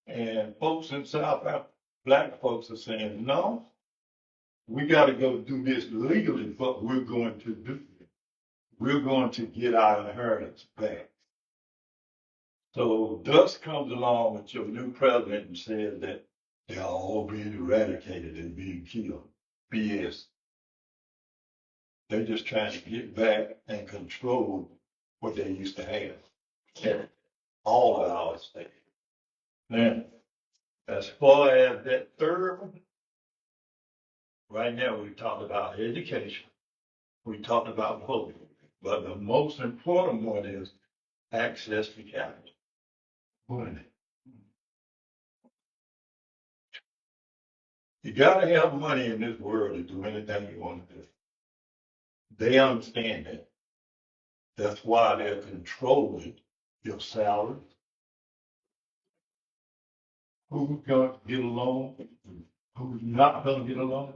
And folks in South Africa, black folks are saying, no, we got to go do this legally, but we're going to do it. We're going to get our inheritance back. So Dust comes along with your new president and says that they're all being eradicated and being killed. BS. They're just trying to get back and control what they used to have. All of our state. Now, as far as that third one, right now we talked about education. We talked about voting. But the most important one is access to capital. Money. You got to have money in this world to do anything you want to do. They understand that. That's why they're controlling your salary. Who's going to get a loan? Who's not going to get a loan?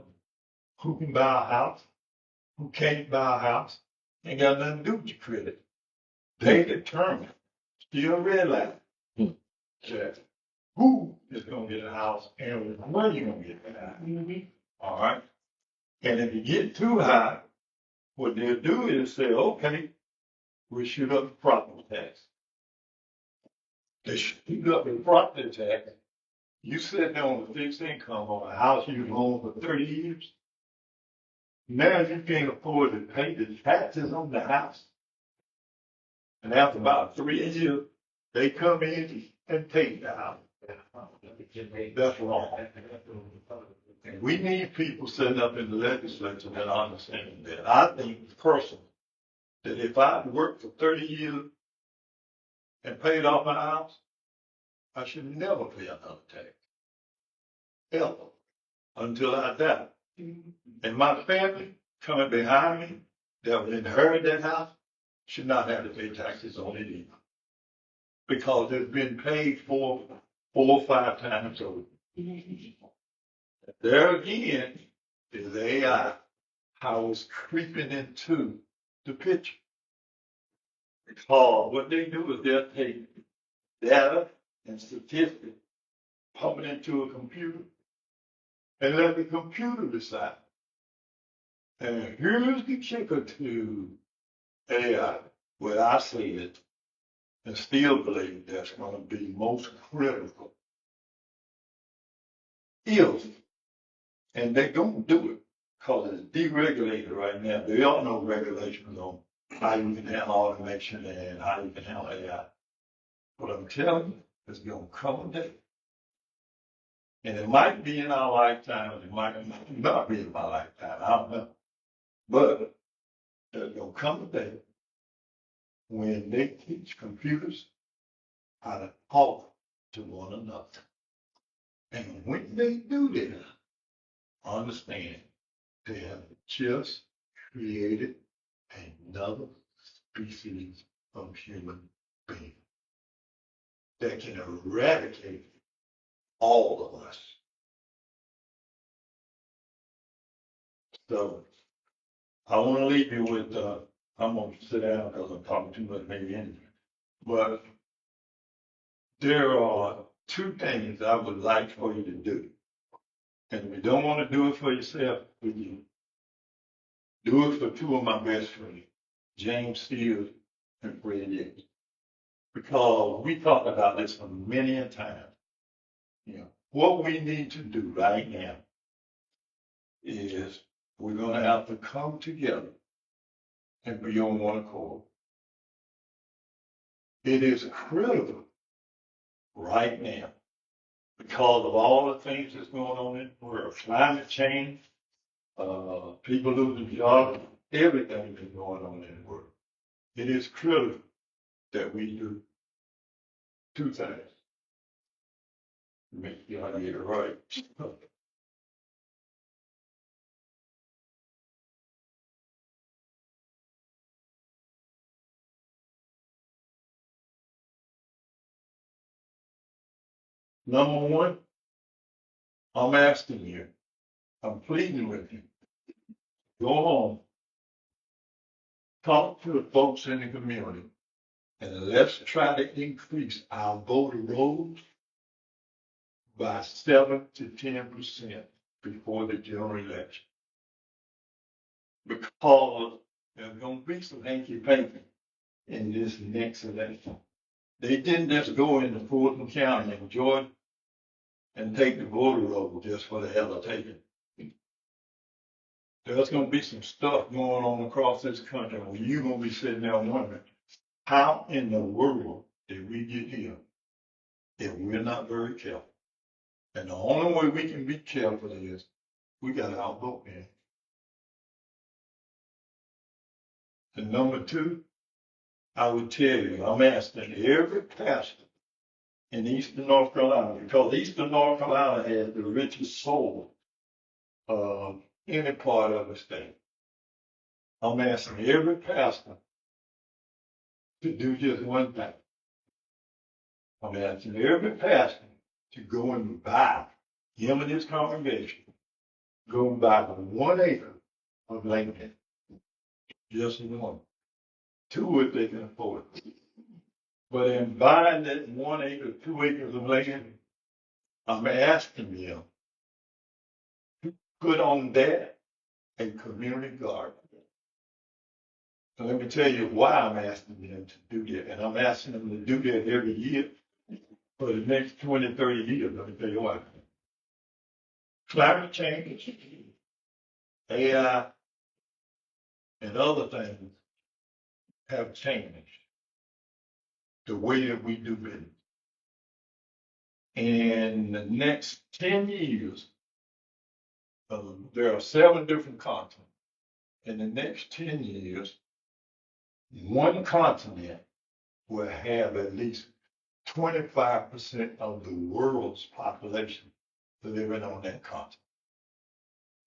Who can buy a house? Who can't buy a house? Ain't got nothing to do with your credit. They determine, still realize, that who is going to get a house and when you're going to get that house. All right? And if you get too high, what they'll do is say, okay, we'll shoot up the property tax. They shoot up the property tax. You sit there on a fixed income on a house you've owned for 30 years. Now you can't afford to pay the taxes on the house. And after about 3 years, they come in and take the house. That's wrong. And we need people sitting up in the legislature that understand that. I think personally that if I worked for 30 years and paid off my house, I should never pay another tax. Ever. Until I die. And my family coming behind me that will inherit that house should not have to pay taxes on it either. Because it's been paid for 4 or 5 times over. There again is AI, how it's creeping into the picture. Because what they do is they'll take data and statistics, pump it into a computer, and let the computer decide. And here's the kicker to AI, what I see it, and still believe that's going to be most critical. If, and they're going to do it, because it's deregulated right now. There are no regulations on how you can handle automation and how you can handle AI. But I'm telling you, it's gonna come a day. And it might be in our lifetime, it might not be in my lifetime, I don't know. But there's gonna come a day when they teach computers how to talk to one another. And when they do that, understand they have just created another species of human being that can eradicate all of us. So I want to leave you with, I'm going to sit down because I'm talking too much maybe anyway. But there are two things I would like for you to do. And if you don't want to do it for yourself, you do it for two of my best friends, James Steele and Fred Yates. Because we talked about this for many a time. You know, what we need to do right now is we're going to have to come together and be on one accord. It is critical right now because of all the things that's going on in the world, climate change, people losing jobs, everything that's going on in the world. It is critical that we do two things. Make sure I get it right. Number one, I'm asking you, I'm pleading with you, go home, talk to the folks in the community, and let's try to increase our voter rolls by 7 to 10% before the general election. Because there's going to be some hanky panky in this next election. They didn't just go into Fulton County in Georgia and take the voter roll just for the hell of taking it. There's going to be some stuff going on across this country where you're going to be sitting there wondering, how in the world did we get here if we're not very careful? And the only way we can be careful is we got to outvote them. And number two, I would tell you, I'm asking every pastor in Eastern North Carolina, because Eastern North Carolina has the richest soul of any part of the state. I'm asking every pastor to do just one thing. I'm asking every pastor to go and buy, him and his congregation, go and buy 1 acre of land. Just one. 2 if they can afford it. But in buying that 1 acre, 2 acres of land, I'm asking them to put on that a community garden. So let me tell you why I'm asking them to do that. And I'm asking them to do that every year for the next 20, 30 years. Let me tell you why. Climate change, AI, and other things have changed the way that we do business. In the next 10 years, there are 7 different continents. In the next 10 years, one continent will have at least 25% of the world's population living on that continent.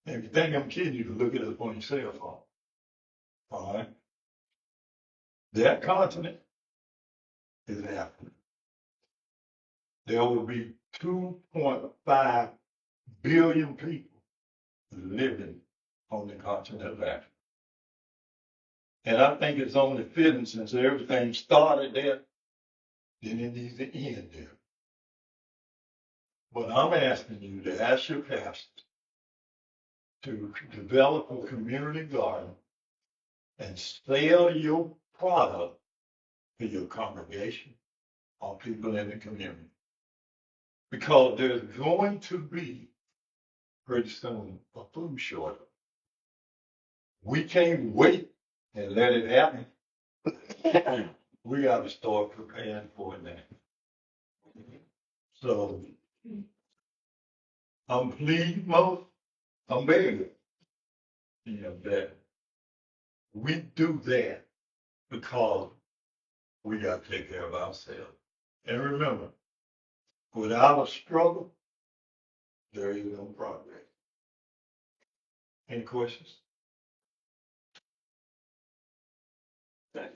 And if you think I'm kidding, you can look it up on your cell phone. All right? That continent is Africa. There will be 2.5 billion people living on the continent of Africa. And I think it's only fitting, since everything started there, then it needs to end there. But I'm asking you to ask your pastors to develop a community garden and sell your product to your congregation or people in the community. Because there's going to be, pretty soon, a food shortage. We can't wait and let it happen We got to start preparing for it now. So I'm pleading, I'm begging, that we do that because we got to take care of ourselves. And remember, without a struggle, there is no progress. Any questions?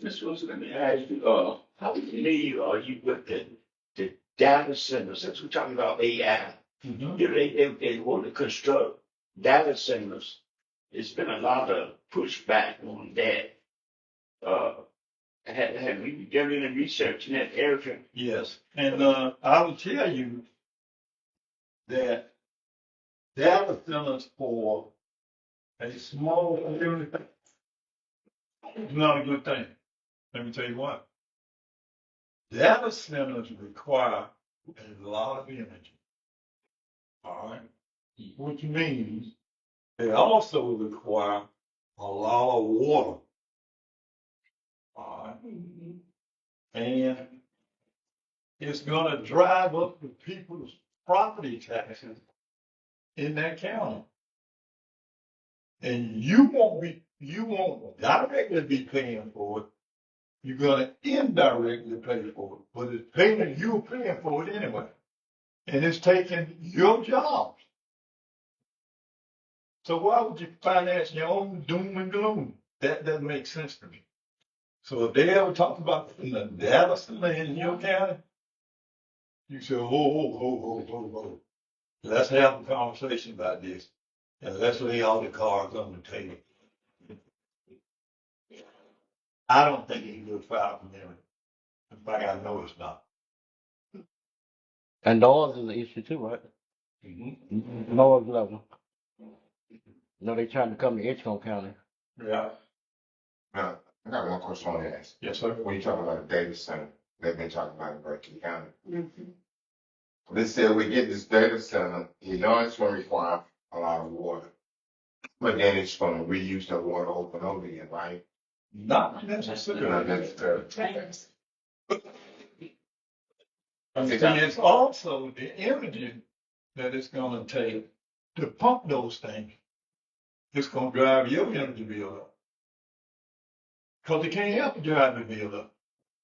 Mr. Wilson, let me ask you, how familiar are you with the data centers? Since we're talking about AI, they want to construct data centers. There's been a lot of pushback on that. Have you done any research in that area?
Yes, and I will tell you that data centers for a small community is not a good thing. Let me tell you why. Data centers require a lot of energy. All right. Which means they also require a lot of water. All right. And it's going to drive up the people's property taxes in that county. And you won't directly be paying for it. You're going to indirectly pay for it. But it's paying, you're paying for it anyway. And it's taking your jobs. So why would you finance your own doom and gloom? That doesn't make sense to me. So if they ever talk about putting a data center in your county, you say, oh. Let's have a conversation about this. And let's lay all the cards on the table. I don't think it's good for our community. In fact, I know it's not.
And noise is an issue too, right? Noise level. No, they trying to come to Edgecombe County.
Yeah.
Now, I got one question I want to ask.
Yes, sir.
When you talk about a data center, they've been talking about in Berkeley County. They said we get this data center, it's going to require a lot of water. But then it's going to reuse the water over and over again, right?
Not necessarily.
Not necessarily.
And it's also the energy that it's going to take to pump those things. It's going to drive your energy bill up. Because it can't help drive the bill up.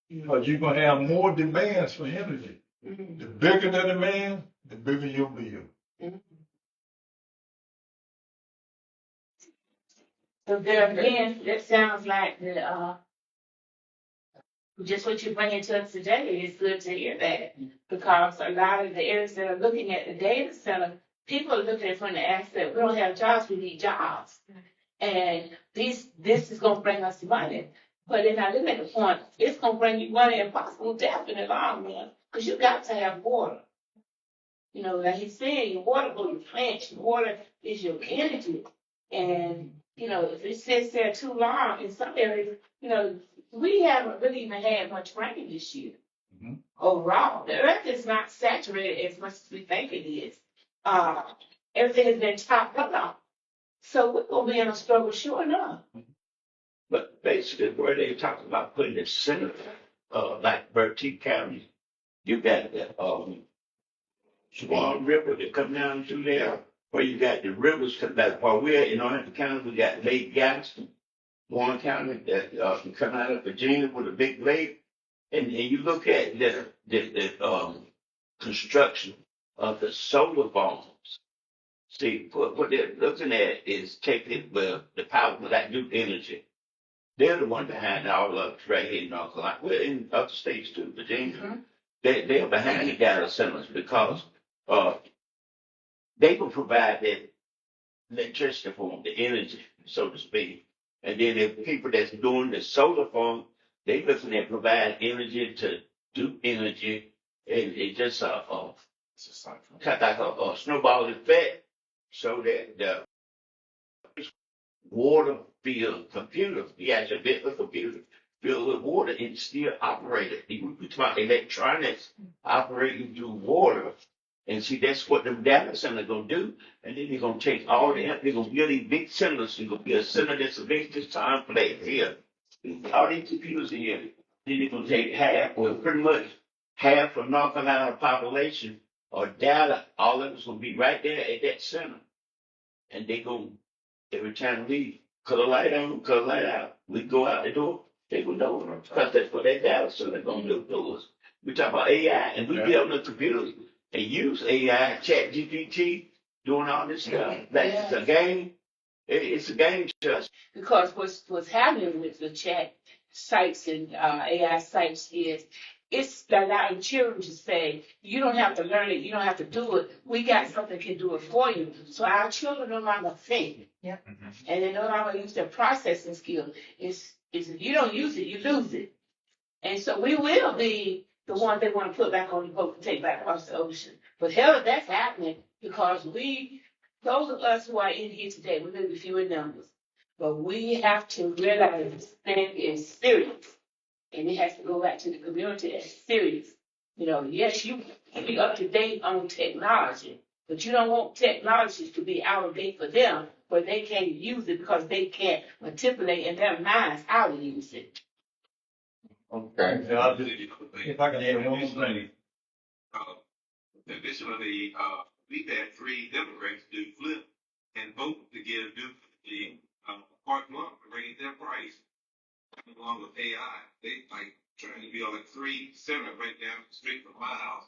Because you're going to have more demands for energy. The bigger the demand, the bigger your bill.
So there again, that sounds like just what you're bringing to us today. It's good to hear that, because a lot of the areas that are looking at the data center, people are looking at it from the aspect, we don't have jobs, we need jobs. And this is going to bring us money. But then I look at the point, it's going to bring you money and possible death in the long run, because you got to have water. You know, like he's saying, your water goes to plants, your water is your energy. And, you know, if it sits there too long in some areas, you know, we haven't really even had much rain this year. Overall, the earth is not saturated as much as we think it is. Everything has been topped up. So we're going to be in a struggle, sure enough.
But basically, where they talk about putting the center, like Berkeley County, you got the Swan River that come down through there, where you got the rivers come back. While we're in Orange County, we got Lake Galveston, Warren County, that can come out of Virginia with a big lake. And you look at the construction of the solar farms. See, what they're looking at is taking the power of that new energy. They're the one behind all of it right here in North Carolina. We're in other states too, Virginia. They're behind the data centers because they can provide that electricity for them, the energy, so to speak. And then the people that's doing the solar farm, they looking at provide energy to do energy, and it just kind of like a snowball effect, so that the water filled computer, he has a bit of computer filled with water and still operated. We talk about electronics operating through water. And see, that's what the data center gonna do. And then they're gonna take all the, they're gonna build these big centers. They're gonna be a center that's the biggest time place here. All these computers in here, then they're gonna take half, well, pretty much half of North Carolina population or data, all of it's gonna be right there at that center. And they go, every time we cut a light on, cut a light out, we go out the door, they go no, because that's what that data center gonna do to us. We talk about AI, and we get on the computers and use AI, chat GPT, doing all this stuff. Like it's a game. It's a game to us.
Because what's happening with the chat sites and AI sites is it's allowing children to say, you don't have to learn it, you don't have to do it. We got something that can do it for you. So our children no longer think. Yep. And they no longer use their processing skill. It's if you don't use it, you lose it. And so we will be the ones they want to put back on the boat and take back across the ocean. But hell, that's happening because those of us who are in here today, we may be few in numbers, but we have to realize this thing is serious. And it has to go back to the community as serious. You know, yes, you can be up to date on technology, but you don't want technologies to be out of date for them, where they can't use it because they can't manipulate in their minds how to use it.
Okay.
If I can add one more thing.
Additionally, we've had 3 Democrats do flip and vote to give the part one to raise their price along with AI. They like trying to be on a 3 center right down the street from my house.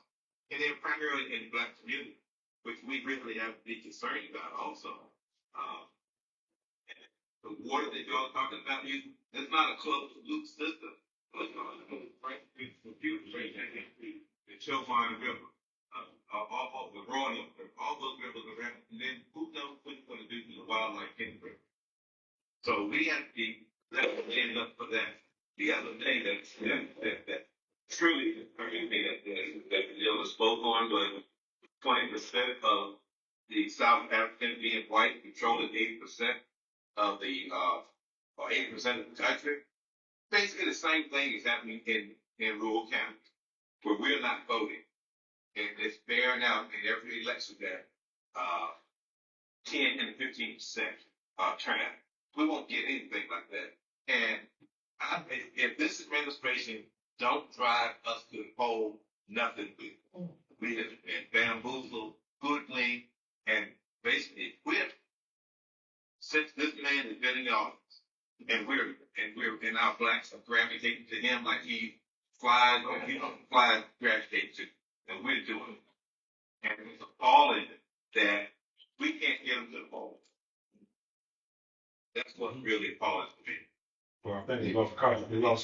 And they're primarily in the black community, which we really have to be concerned about also. The water that y'all talking about using, that's not a closed loop system. Computers right there the Chilmarn River, all the Royal, all those rivers around, and then who knows what it's going to do to the wildlife in the river. So we have to be stand up for that. The other thing that truly hurt me that Neil spoke on was 20% of the South African being white, controlling 80% of the or 80% of the country. Basically, the same thing is happening in rural counties where we're not voting, and it's bearing out in every election that 10 and 15% turnout. We won't get anything like that. And if this administration don't drive us to the poll, nothing will. We have been bamboozled, hoodwinked, and basically whipped since this man has been in the office. And we're in our blacks are gravitating to him like he flies or flies gravitating to, and we're doing it. And it's appalling that we can't get him to the poll. That's what's really appalling to me.
Well, I think they lost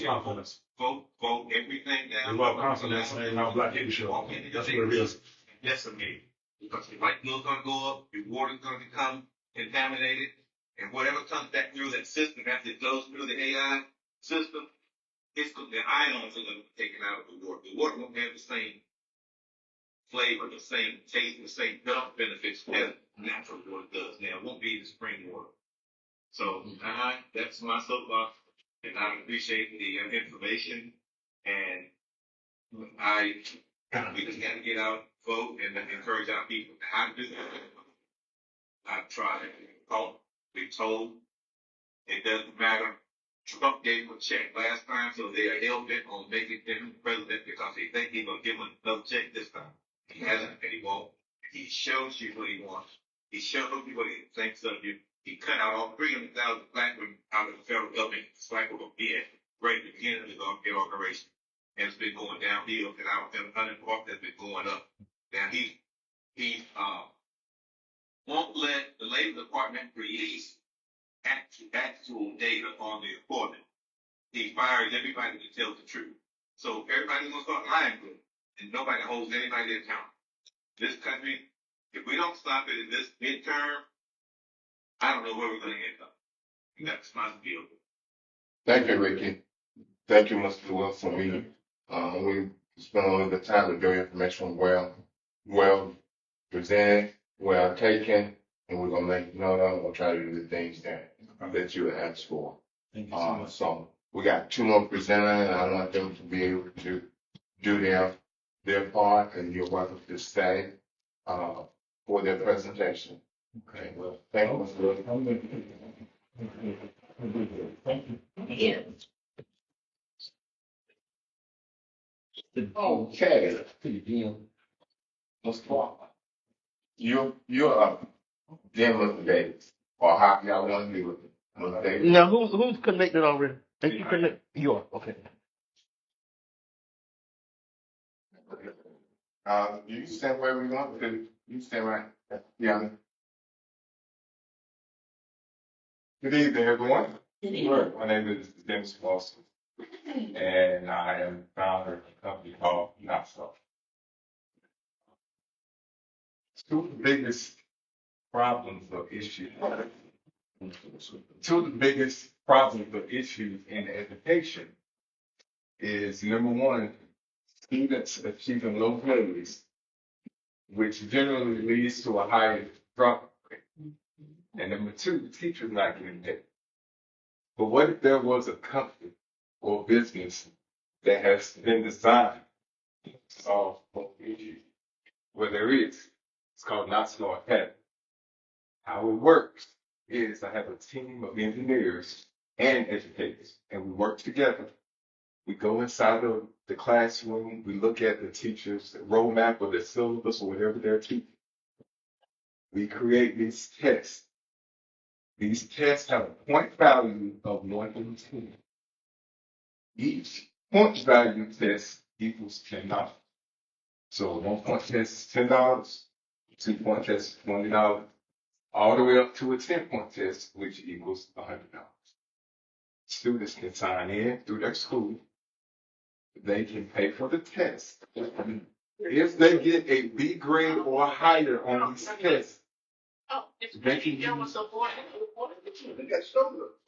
confidence.
Vote everything down.
They lost confidence in our black leadership. That's what it is.
Decimate. Because the light bill's gonna go up, your water's gonna become contaminated, and whatever comes back through that system after it goes through the AI system, the ions are gonna be taken out of the water. The water won't have the same flavor, the same taste, the same health benefits as natural water does. Now, it won't be the spring water. So, that's my soapbox, and I appreciate the information, and we just got to get out, vote, and encourage our people how to do that. I've tried. We told it doesn't matter. Trump gave him a check last time, so they are hell bent on making him president because they think he's gonna give him another check this time. He hasn't, and he won't. He shows you what he wants. He shows you what he thinks of you. He cut out all 300,000 black women out of the federal government. It's like we're gonna be at right at the beginning of the inauguration, and it's been going downhill, and our unemployment has been going up. Now he won't let the Labor Department release actual data on the employment. He fires everybody that tells the truth. So everybody's gonna start lying to him, and nobody holds anybody accountable. This country, if we don't stop it in this midterm, I don't know where we're gonna end up. And that's my view.
Thank you, Ricky. Thank you, Mr. Wilson. We spent a little bit of time with your information well presented, well taken, and we're gonna make note of. We'll try to do the things that you asked for.
Thank you so much.
So we got 2 more presenters, and I want them to be able to do their part, and you're welcome to stay for their presentation.
Okay.
Well, thank you, Mr. Wilson.
Thank you.
Yeah.
Okay.
To the gym.
Let's talk. You're gym today, or how y'all want to do it.
Now, who's connected already? Thank you connect. You are, okay.
You stand where we want to. You stand right. Yeah. Good evening, everyone.
Good evening.
My name is Dennis Walston, and I am founder of a company called Omnistrusture. Two of the biggest problems or issues. Two of the biggest problems or issues in education is number one, students achieving low grades, which generally leads to a higher drop rate. And number two, teachers not getting paid. But what if there was a company or business that has been designed to solve both issues? Well, there is. It's called Not Slow Academy. How it works is I have a team of engineers and educators, and we work together. We go inside of the classroom, we look at the teacher's roadmap or their syllabus or whatever they're teaching. We create these tests. These tests have a point value of 1 through 10. Each point value test equals $10. So a 1 point test is $10, 2 point test is $20, all the way up to a 10 point test, which equals $100. Students can sign in through their school. They can pay for the test. If they get a B grade or higher on these tests, they can use.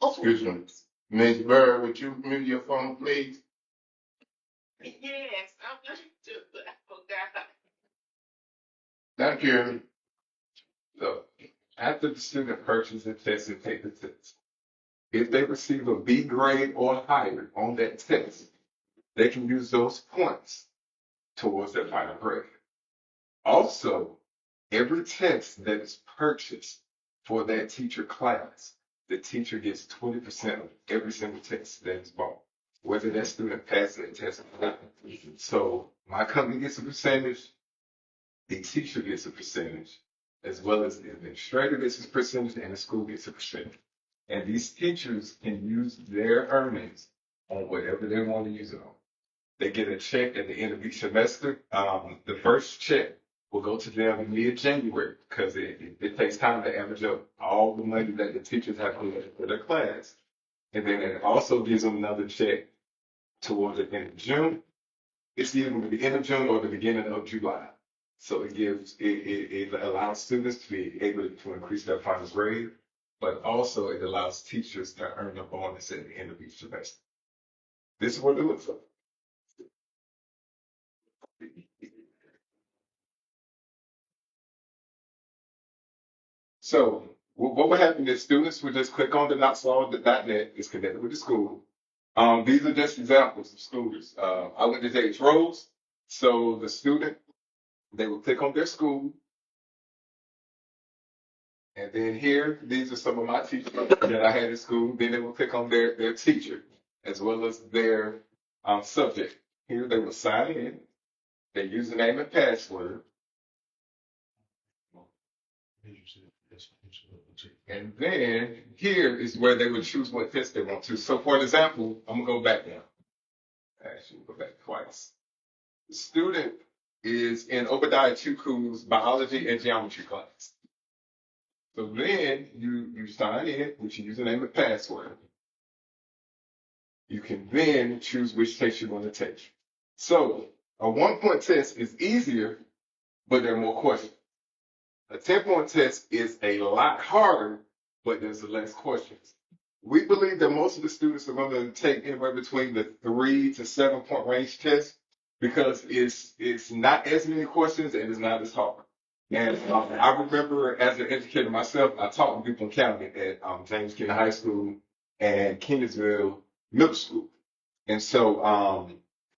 Excuse me. Ms. Bird, would you mute your phone, please?
Yes, I'm going to, but I forgot.
Thank you. So, after the student purchases the test and take the test, if they receive a B grade or higher on that test, they can use those points towards their final grade. Also, every test that is purchased for that teacher class, the teacher gets 20% of every single test that is bought, whether that student passes that test or not. So my company gets a percentage, the teacher gets a percentage, as well as the administrator gets a percentage, and the school gets a percentage. And these teachers can use their earnings on whatever they want to use it on. They get a check at the end of each semester. The first check will go to them in mid-January because it takes time to average up all the money that the teachers have put for their class. And then it also gives them another check towards the end of June. It's either the end of June or the beginning of July. So it allows students to be able to increase their final grade, but also it allows teachers to earn a bonus at the end of each semester. This is what it looks like. So what would happen is students would just click on the NotSlaw.net. It's connected with the school. These are just examples of schools. I went to J.H. Rose. So the student, they would click on their school. And then here, these are some of my teachers that I had in school. Then they would click on their teacher as well as their subject. Here they would sign in, their username and password. And then here is where they would choose what test they want to. So for an example, I'm gonna go back now. Actually, go back twice. The student is in Obadiah Chukwu's biology and geometry class. So then you sign in with your username and password. You can then choose which test you want to take. So a 1 point test is easier, but there are more questions. A 10 point test is a lot harder, but there's less questions. We believe that most of the students are going to take anywhere between the 3 to 7 point range test because it's not as many questions and it's not as hard. And I remember as an educator myself, I taught in Duplin County at James Kennedy High School and Kennersville Middle School. And so,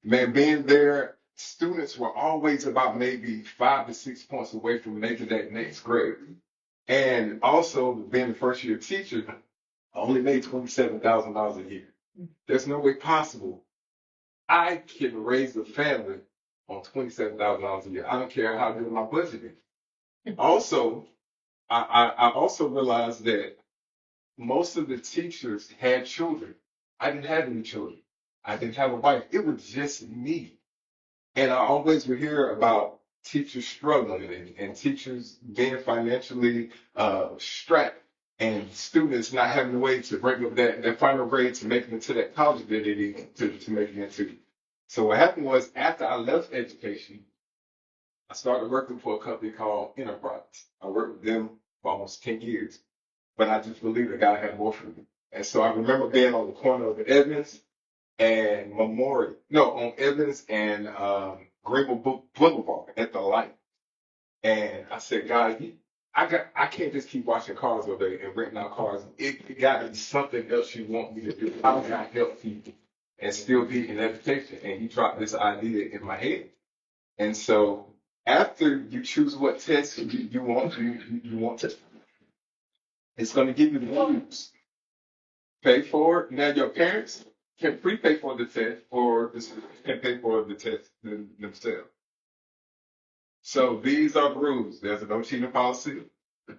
being there, students were always about maybe 5 to 6 points away from making that next grade. And also being the first year teacher,
I only made $27,000 a year. There's no way possible I can raise a family on $27,000 a year. I don't care how good my budget is. Also, I also realized that most of the teachers had children. I didn't have any children. I didn't have a wife. It was just me. And I always would hear about teachers struggling and teachers being financially strapped and students not having a way to bring up that final grade to make it into that college that they need to make it into. So what happened was after I left education, I started working for a company called Enterprise. I worked with them for almost 10 years, but I just believed that God had more for me. And so I remember being on the corner of Evans and Memorial, no, on Evans and Greenville Boulevard at the light. And I said, God, I can't just keep watching cars all day and renting out cars. It got to be something else you want me to do. How can I help people and still be in education? And he dropped this idea in my head. And so after you choose what test you want to, it's going to give you the rules. Pay for it. Now your parents can prepay for the test, or the students can pay for the test themselves. So these are the rules. There's a no cheating policy.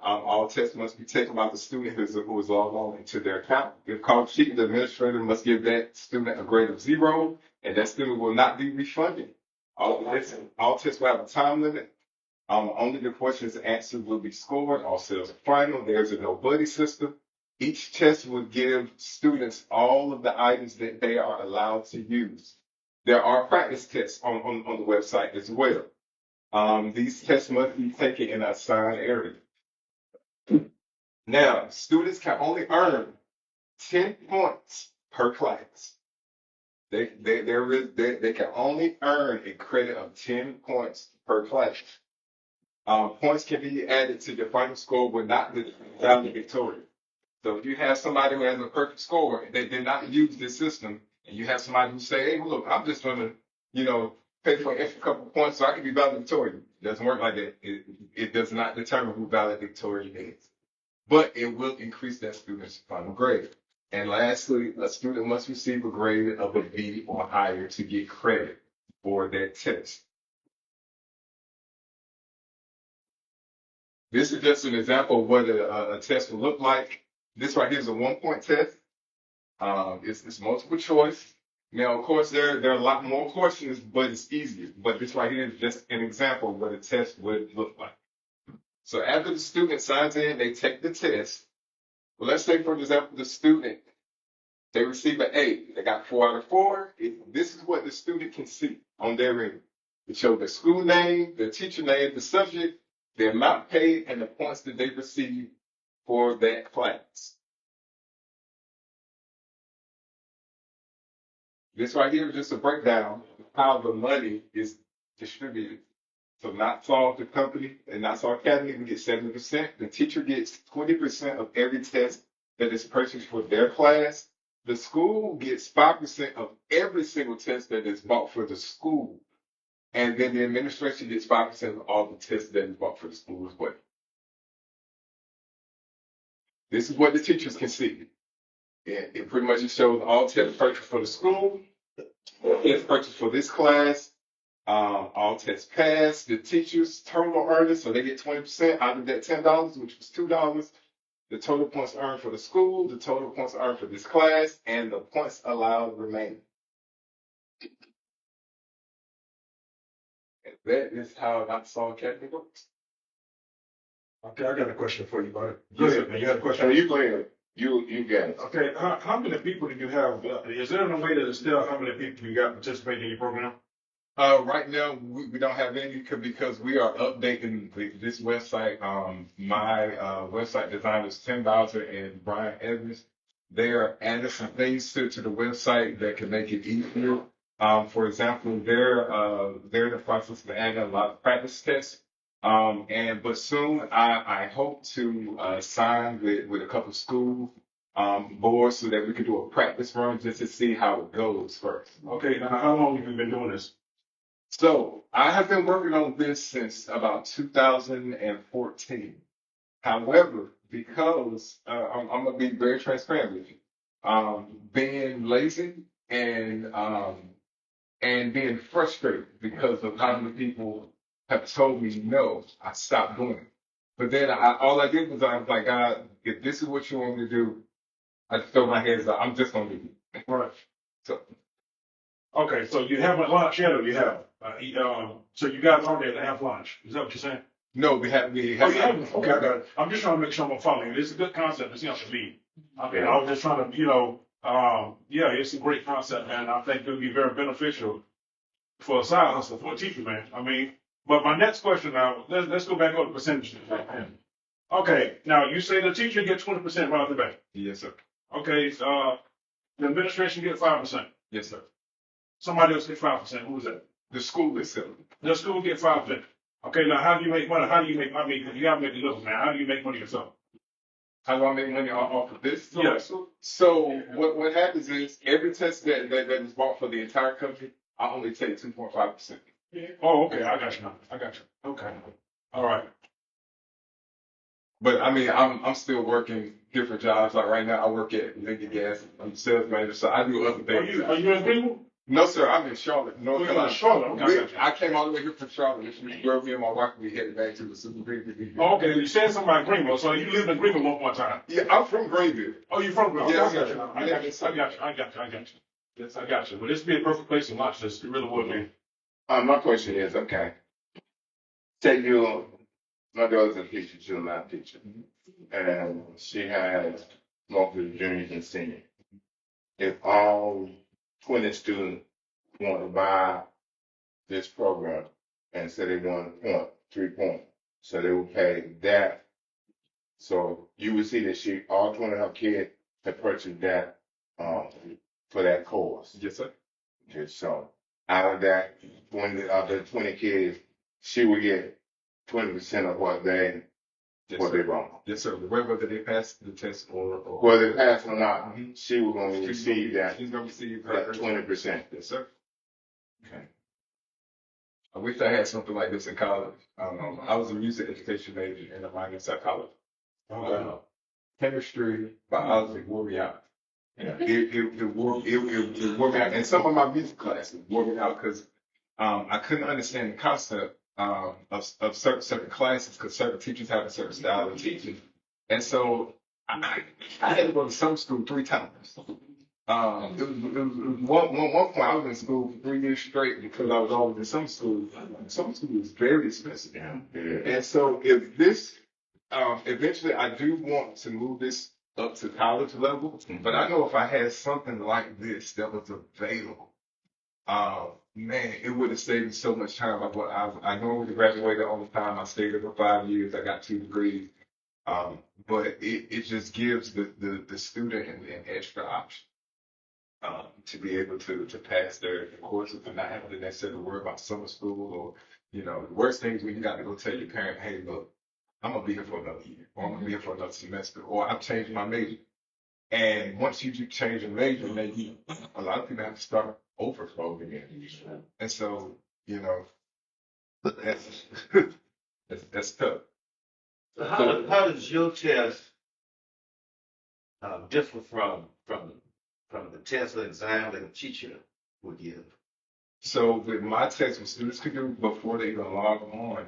All tests must be taken by the student who is logged on into their account. If caught cheating, the administrator must give that student a grade of 0, and that student will not be refunded. All tests will have a time limit. Only the questions answered will be scored. All sales are final. There's a no buddy system. Each test will give students all of the items that they are allowed to use. There are practice tests on the website as well. These tests must be taken in an assigned area. Now, students can only earn 10 points per class. They can only earn a credit of 10 points per class. Points can be added to your final score, but not the valedictorian. So if you have somebody who has a perfect score, they did not use this system, and you have somebody who say, hey, well, look, I'm just going to, pay for an extra couple of points so I can be valedictorian. It doesn't work like that. It does not determine who valedictorian is. But it will increase that student's final grade. And lastly, a student must receive a grade of a B or higher to get credit for that test. This is just an example of what a test will look like. This right here is a 1-point test. It's multiple choice. Now, of course, there are a lot more questions, but it's easier. But this right here is just an example of what a test would look like. So after the student signs in, they take the test. Well, let's say, for example, the student, they receive an A. They got 4 out of 4. This is what the student can see on their end. It shows their school name, their teacher name, the subject, the amount paid, and the points that they received for that class. This right here is just a breakdown of how the money is distributed. So Nassau, the company, and Nassau Academy, we get 70%. The teacher gets 20% of every test that is purchased for their class. The school gets 5% of every single test that is bought for the school. And then the administration gets 5% of all the tests that is bought for the school as well. This is what the teachers can see. It pretty much just shows all tests purchased for the school, tests purchased for this class, all tests passed, the teachers' total earnings, so they get 20% out of that $10, which was $2. The total points earned for the school, the total points earned for this class, and the points allowed remaining. And that is how Nassau Academy works.
Okay, I got a question for you, buddy.
Go ahead, man.
You had a question?
You go ahead. You got it.
Okay, how many people do you have? Is there a way to distill how many people you got participating in your program?
Right now, we don't have any because we are updating this website. My website designer is Tim Bowser and Brian Evans. They are adding some things to the website that can make it easier. For example, they're in the process of adding a lot of practice tests. But soon I hope to sign with a couple school boards so that we can do a practice run just to see how it goes first.
Okay, now how long have you been doing this?
So I have been working on this since about 2014. However, because I'm gonna be very transparent with you, being lazy and being frustrated because of how many people have told me no, I stopped doing it. But then all I did was I was like, God, if this is what you want me to do, I just throw my hands up. I'm just gonna do it.
Right.
So
Okay, so you haven't lunch yet, or you have? So you guys aren't there to have lunch. Is that what you're saying?
no, we
Oh, you haven't? Okay, I got it. I'm just trying to make sure I'm following. This is a good concept. It's not for me. Okay, I was just trying to, yeah, it's a great concept, man. I think it'll be very beneficial for a side hustle, for a teacher, man. I mean, but my next question now, let's go back over the percentages. Okay, now you say the teacher gets 20% right off the bat.
Yes, sir.
Okay, the administration get 5%.
Yes, sir.
Somebody else get 5%. Who is that?
The school itself.
The school get 5%. Okay, now how do you make money? How do you make money? You gotta make it look, man. How do you make money yourself?
How do I make money off of this?
Yes.
So what happens is every test that is bought for the entire country, I only take 2.5%.
Oh, okay, I got you now. I got you. Okay. All right.
But I mean, I'm still working different jobs. Like right now, I work at Lincoln Gas. I'm sales manager, so I do other things.
Are you in Greenville?
No, sir. I'm in Charlotte, North Carolina.
Charlotte. Okay,
I came all the way here from Charlotte. This week, where me and my wife we headed back to the Super Greenville.
Okay, you said something about Greenville, so you lived in Greenville one time.
Yeah, I'm from Greenville.
Oh, you from Greenville?
Yeah,
I got you. I got you. Yes, I got you. But this would be a perfect place to launch this. It really would be.
My question is, okay, say my daughter's a teacher, she's a math teacher, and she has multiple juniors and seniors. If all 20 students want to buy this program and say they want 3 points, so they will pay that. So you will see that all 20 of her kids have purchased that for that course.
Yes, sir.
Okay, so out of that, of the 20 kids, she will get 20% of what they wrong.
Yes, sir. Whether they pass the test or
whether they pass or not, she will going to receive that.
She's going to receive
that 20%.
Yes, sir. Okay. I wish I had something like this in college. I was a music education major and a minor in psychology. Chemistry, biology wore me out. Yeah, it wore me out. And some of my music classes wore me out because I couldn't understand the concept of certain classes because certain teachers have a certain style of teaching. And so I had to go to some school 3 times. It was one point I was in school for 3 years straight because I was always in some school. Some school is very expensive. Yeah. And so if this, eventually I do want to move this up to college level, but I know if I had something like this that was available, man, it would have saved me so much time. I normally graduated on time. I stayed there for 5 years. I got 2 degrees. But it just gives the student an extra option to be able to pass their courses and not have to necessarily worry about summer school or, the worst thing is when you got to go tell your parent, hey, look, I'm going to be here for another year or I'm going to be here for another semester or I'm changing my major. And once you change your major, maybe a lot of people have to start over again. And so, that's tough.
So how does your test differ from the test or exam that a teacher would give?
So with my test, what students can do before they even log on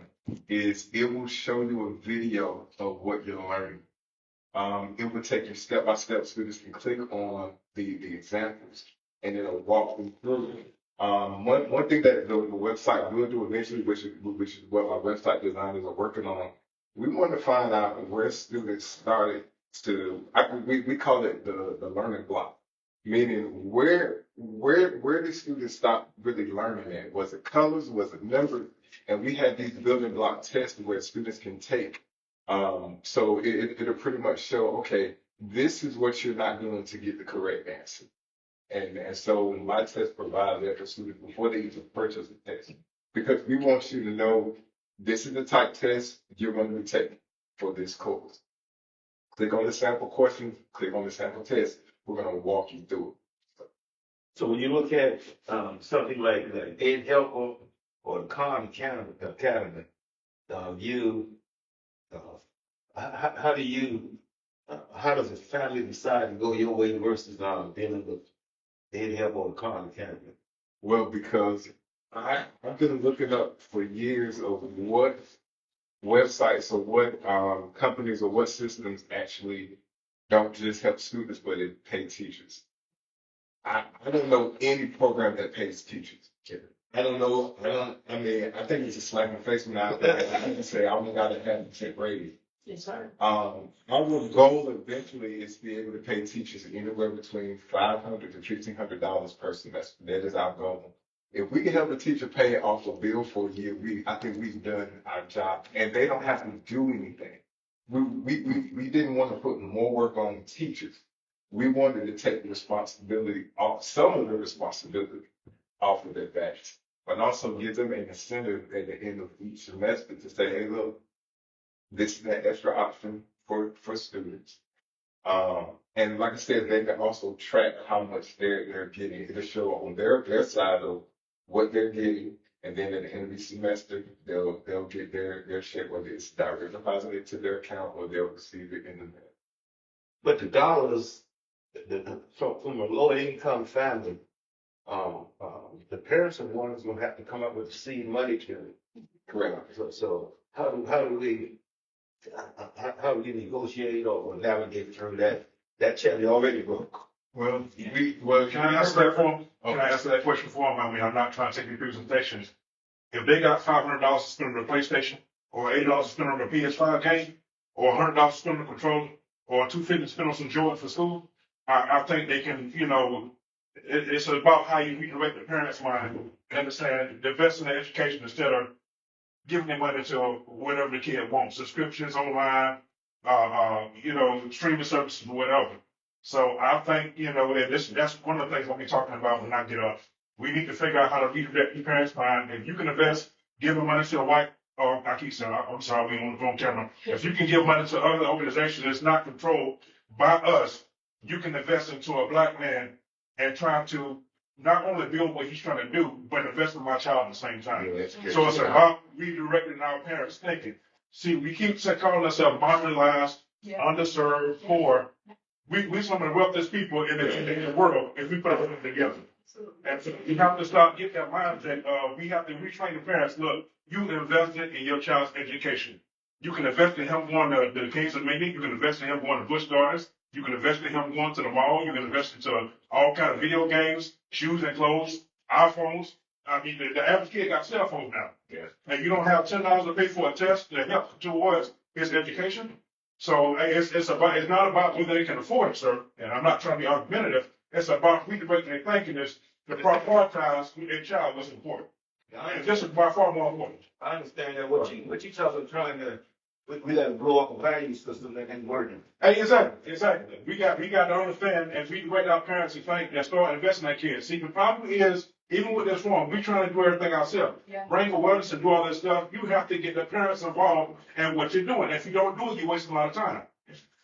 is it will show you a video of what you're learning. It will take you step by step. Students can click on the examples and it'll walk them through it. One thing that the website will do eventually, which is what my website designers are working on, we want to find out where students started we call it the learning block, meaning where did students stop really learning at? Was it colors? Was it numbers? And we have these building block tests where students can take. So it'll pretty much show, okay, this is what you're not doing to get the correct answer. And so my test provides that for students before they even purchase the test. Because we want you to know this is the type test you're going to be taking for this course. Click on the sample questions, click on the sample test. We're going to walk you through it.
So when you look at something like the Aid Help or the Khan Academy, you how do you, how does a family decide to go your way versus dealing with any help on the car academy?
Well, because I've been looking up for years of what websites or what companies or what systems actually don't just help students, but it pay teachers. I don't know any program that pays teachers. I don't know. I mean, I think it's a slap in the face when I say I only got a 100% rating.
Yes, sir.
Our goal eventually is to be able to pay teachers anywhere between $500 to $1,500 per semester. That is our goal. If we can help a teacher pay off a bill for a year, I think we've done our job, and they don't have to do anything. We didn't want to put more work on the teachers. We wanted to take the responsibility off, some of the responsibility off of their backs, but also give them an incentive at the end of each semester to say, hey, look, this is an extra option for students. And like I said, they can also track how much they're getting. It'll show on their side of what they're getting, and then at the end of the semester, they'll get their check, whether it's direct deposited to their account or they'll receive it in the mail.
But the dollars, from a low income family, the parents are the ones gonna have to come up with the seed money to.
Correct.
So how do we negotiate or navigate through that check they already broke?
Well,
Can I answer that for him? Can I answer that question for him? I mean, I'm not trying to take your presentations. If they got $500 to spend on a PlayStation, or $80 to spend on a PS5 game, or $100 to spend on a controller, or $250 to spend on some Jordan for school, I think they can, it's about how you redirect the parents' mind, understand, invest in their education instead of giving them money to whatever the kid wants, subscriptions online, streaming services, whatever. So I think, that's one of the things I'll be talking about when I get up. We need to figure out how to redirect your parents' mind. If you can invest, give them money to a white, or I keep saying, I'm sorry, we on the phone camera. If you can give money to other organizations that's not controlled by us, you can invest into a black man and try to not only build what he's trying to do, but invest in my child at the same time.
Yeah,
So it's about redirecting our parents' thinking. See, we keep calling ourselves marginalized, underserved, poor. We some of the wealthiest people in the world if we put everything together. And so we have to start getting that mindset. We have to retrain the parents. Look, you invested in your child's education. You can invest in him going to the Kings of Meeting. You can invest in him going to Busch Gardens. You can invest in him going to the mall. You can invest into all kinds of video games, shoes and clothes, iPhones. I mean, the average kid got cell phones now.
Yes.
And you don't have $10 to pay for a test that helps towards his education. So it's not about whether they can afford it, sir. And I'm not trying to be argumentative. It's about redirecting their thinking is to prioritize with their child what's important. And this is by far more important.
I understand that what you talking trying to, we got to blow up a value system that ain't working.
Hey, exactly. We got to understand and redirect our parents to think and start investing in their kids. See, the problem is, even with this form, we trying to do everything ourselves. Yeah. Bring awareness and do all this stuff. You have to get the parents involved in what you're doing. If you don't do it, you're wasting a lot of time.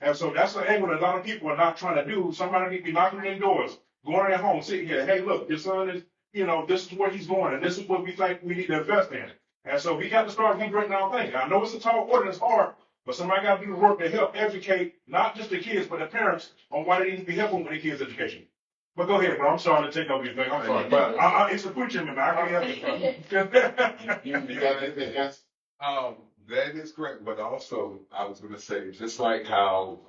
And so that's the angle that a lot of people are not trying to do. Somebody need to be knocking on their doors, going at home, sitting here. Hey, look, your son is, this is where he's going, and this is what we think we need to invest in. And so we got to start redirecting our thinking. I know it's a tall order, it's hard, but somebody got to do the work to help educate not just the kids, but the parents on why they need to be helping with their kids' education. But go ahead, bro. I'm sorry to take over your thing. I'm sorry. But it's a preaching, man. I can't help it.
You got anything else? That is correct, but also I was going to say, just like how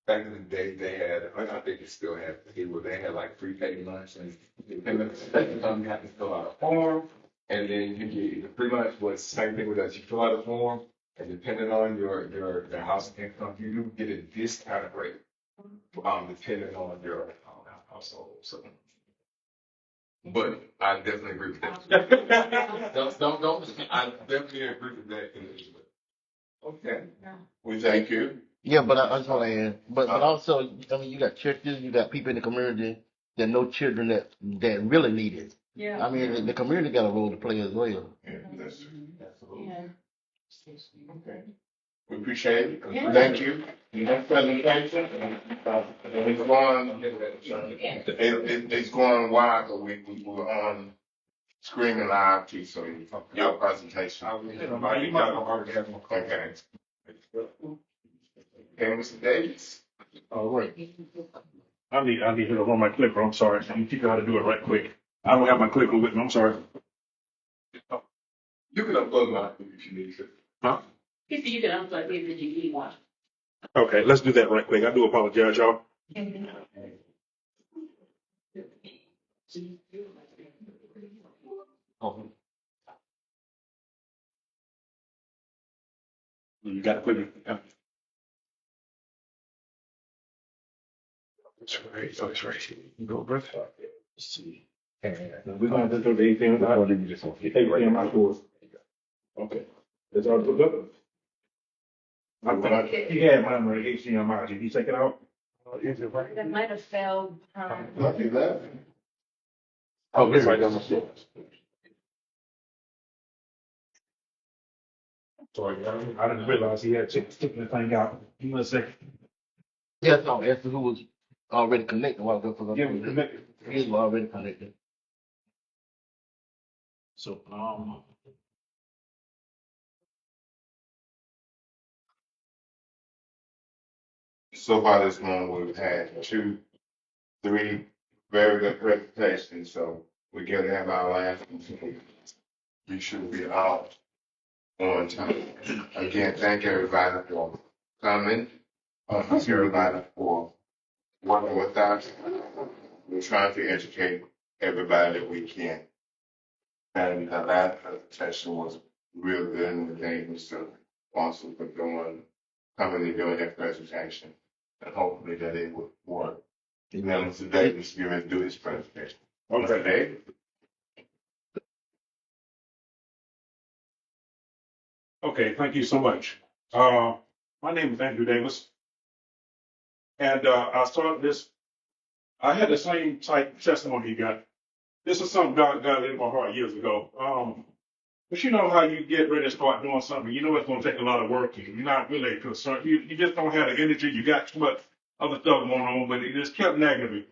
back in the day they had, I think they still have, where they had like free paid lunch, and you have to fill out a form, and then you get pretty much what's the same thing with us. You fill out a form, and depending on your house income, you do get a discounted rate, depending on your household. So. But I definitely agree with that. don't. I definitely agree with that. Okay. We thank you.
Yeah, but I just want to add, but also, I mean, you got churches, you got people in the community that know children that really need it.
Yeah.
I mean, the community got a role to play as well.
Yeah, that's true.
Absolutely. Yeah.
Okay. We appreciate it.
Yeah.
Thank you. Next presentation. It's going wide, but we're on screaming live too, so your presentation. Okay.
Okay, Mr. Davis.
All right. I need to run my clicker. I'm sorry. You teach you how to do it right quick. I don't have my clicker with me. I'm sorry.
You can unplug mine if you need to.
Huh?
He said you can unplug it if you need one.
Okay, let's do that right quick. I do apologize, y'all. You got to put it. It's right. Oh, it's right here. You go, brother. Let's see. We're going to do the ATM. I don't need you just ATM outdoors. Okay. That's all put up. I think he had mine with HDMI. Did he take it out? Is it right?
That might have fell.
Lucky left.
Oh, it's right down the floor. Sorry, I didn't realize he had taken the thing out. Give me a second.
Yes, I'm asking who was already connected. While I
Yeah, we connected.
He was already connected.
So,
So far this morning, we've had 2, 3 very good presentations, so we're going to have our last one. We should be out on time. Again, thank everybody for coming. Thank everybody for working with us. We're trying to educate everybody that we can. And the last presentation was real good, and we thank Mr. Walston for coming and doing that presentation. And hopefully that it would work. And then Mr. Davis, you're going to do his presentation.
okay.
Davis?
Okay, thank you so much. My name is Andrew Davis. And I started this, I had the same type of testimony you got. This is something God got in my heart years ago. But you know how you get ready to start doing something, you know it's going to take a lot of work. You're not really concerned. You just don't have the energy. You got too much other stuff going on, but it just kept nagging me.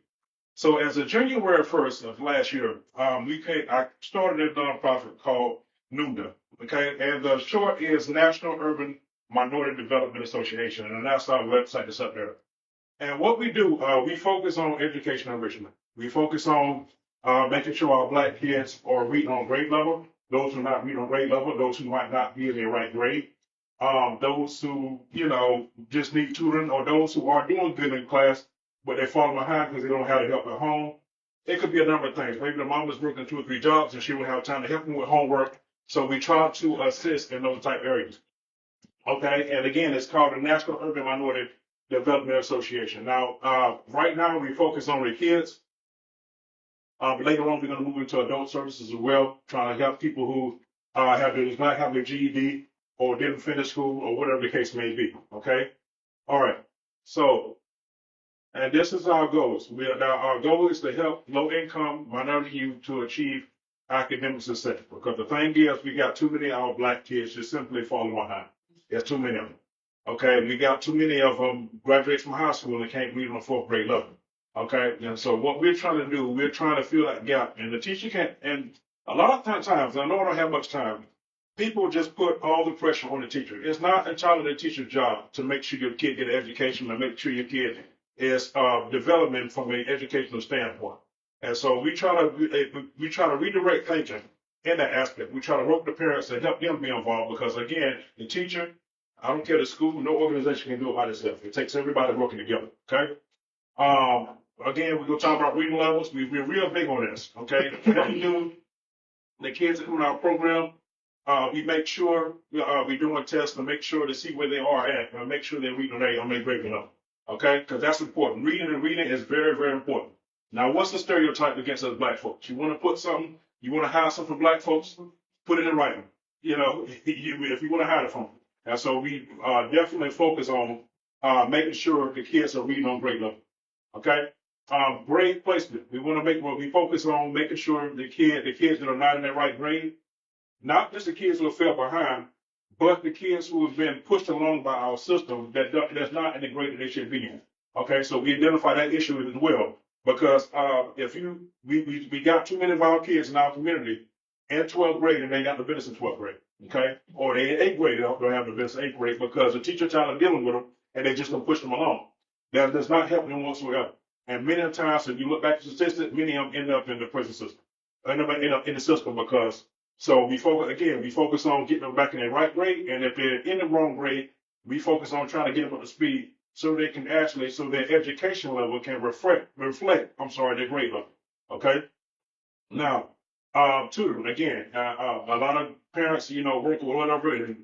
So as of January 1st of last year, I started a nonprofit called NUMDA, okay? And the short is National Urban Minority Development Association, and that's our website that's up there. And what we do, we focus on education enrichment. We focus on making sure our Black kids are reading on grade level, those who are not reading on grade level, those who might not be in the right grade, those who, just need tutoring, or those who are doing good in class, but they're falling behind because they don't have the help at home. It could be a number of things. Maybe the mom is working 2 or 3 jobs and she will have time to help them with homework. So we try to assist in those type areas. Okay, and again, it's called the National Urban Minority Development Association. Now, right now we focus on the kids. But later on, we're going to move into adult services as well, trying to help people who not have their GED or didn't finish school or whatever the case may be. Okay, all right. So, and this is our goals. Our goal is to help low-income minority youth to achieve academic success. Because the thing is, we got too many of our Black kids just simply falling behind. There's too many of them. Okay, we got too many of them graduate from high school and can't read on 4th grade level. Okay, and so what we're trying to do, we're trying to fill that gap. And the teacher can't, and a lot of times, I know I don't have much time, people just put all the pressure on the teacher. It's not entirely the teacher's job to make sure your kid get an education and make sure your kid is development from an educational standpoint. And so we try to redirect thinking in that aspect. We try to work with the parents and help them be involved because, again, the teacher, I don't care the school, no organization can do it by itself. It takes everybody working together, okay? Again, we're going to talk about reading levels. We're real big on this, okay? What we do, the kids that come in our program, we make sure we're doing tests to make sure to see where they are at and make sure they're reading on their grade level, okay? Because that's important. Reading is very, very important. Now, what's the stereotype against us Black folks? You want to put something, you want to hide something from Black folks, put it in writing, if you want to hide it from them. And so we definitely focus on making sure the kids are reading on grade level, okay? Grade placement. We focus on making sure the kids that are not in their right grade, not just the kids who fell behind, but the kids who have been pushed along by our system that's not in the grade that they should be in. Okay, so we identify that issue as well. Because we got too many of our kids in our community in 12th grade and they got the business in 12th grade, okay? Or they in 8th grade, they don't have the business in 8th grade because the teacher tired of dealing with them and they just gonna push them along. That does not help them whatsoever. And many times, if you look back at the statistics, many of them end up in the prison system, end up in the system because. So we focus on getting them back in the right grade, and if they're in the wrong grade, we focus on trying to get them up to speed so they can actually, so their education level can reflect, their grade level. Okay. Now, tutoring again. A lot of parents, work or whatever, and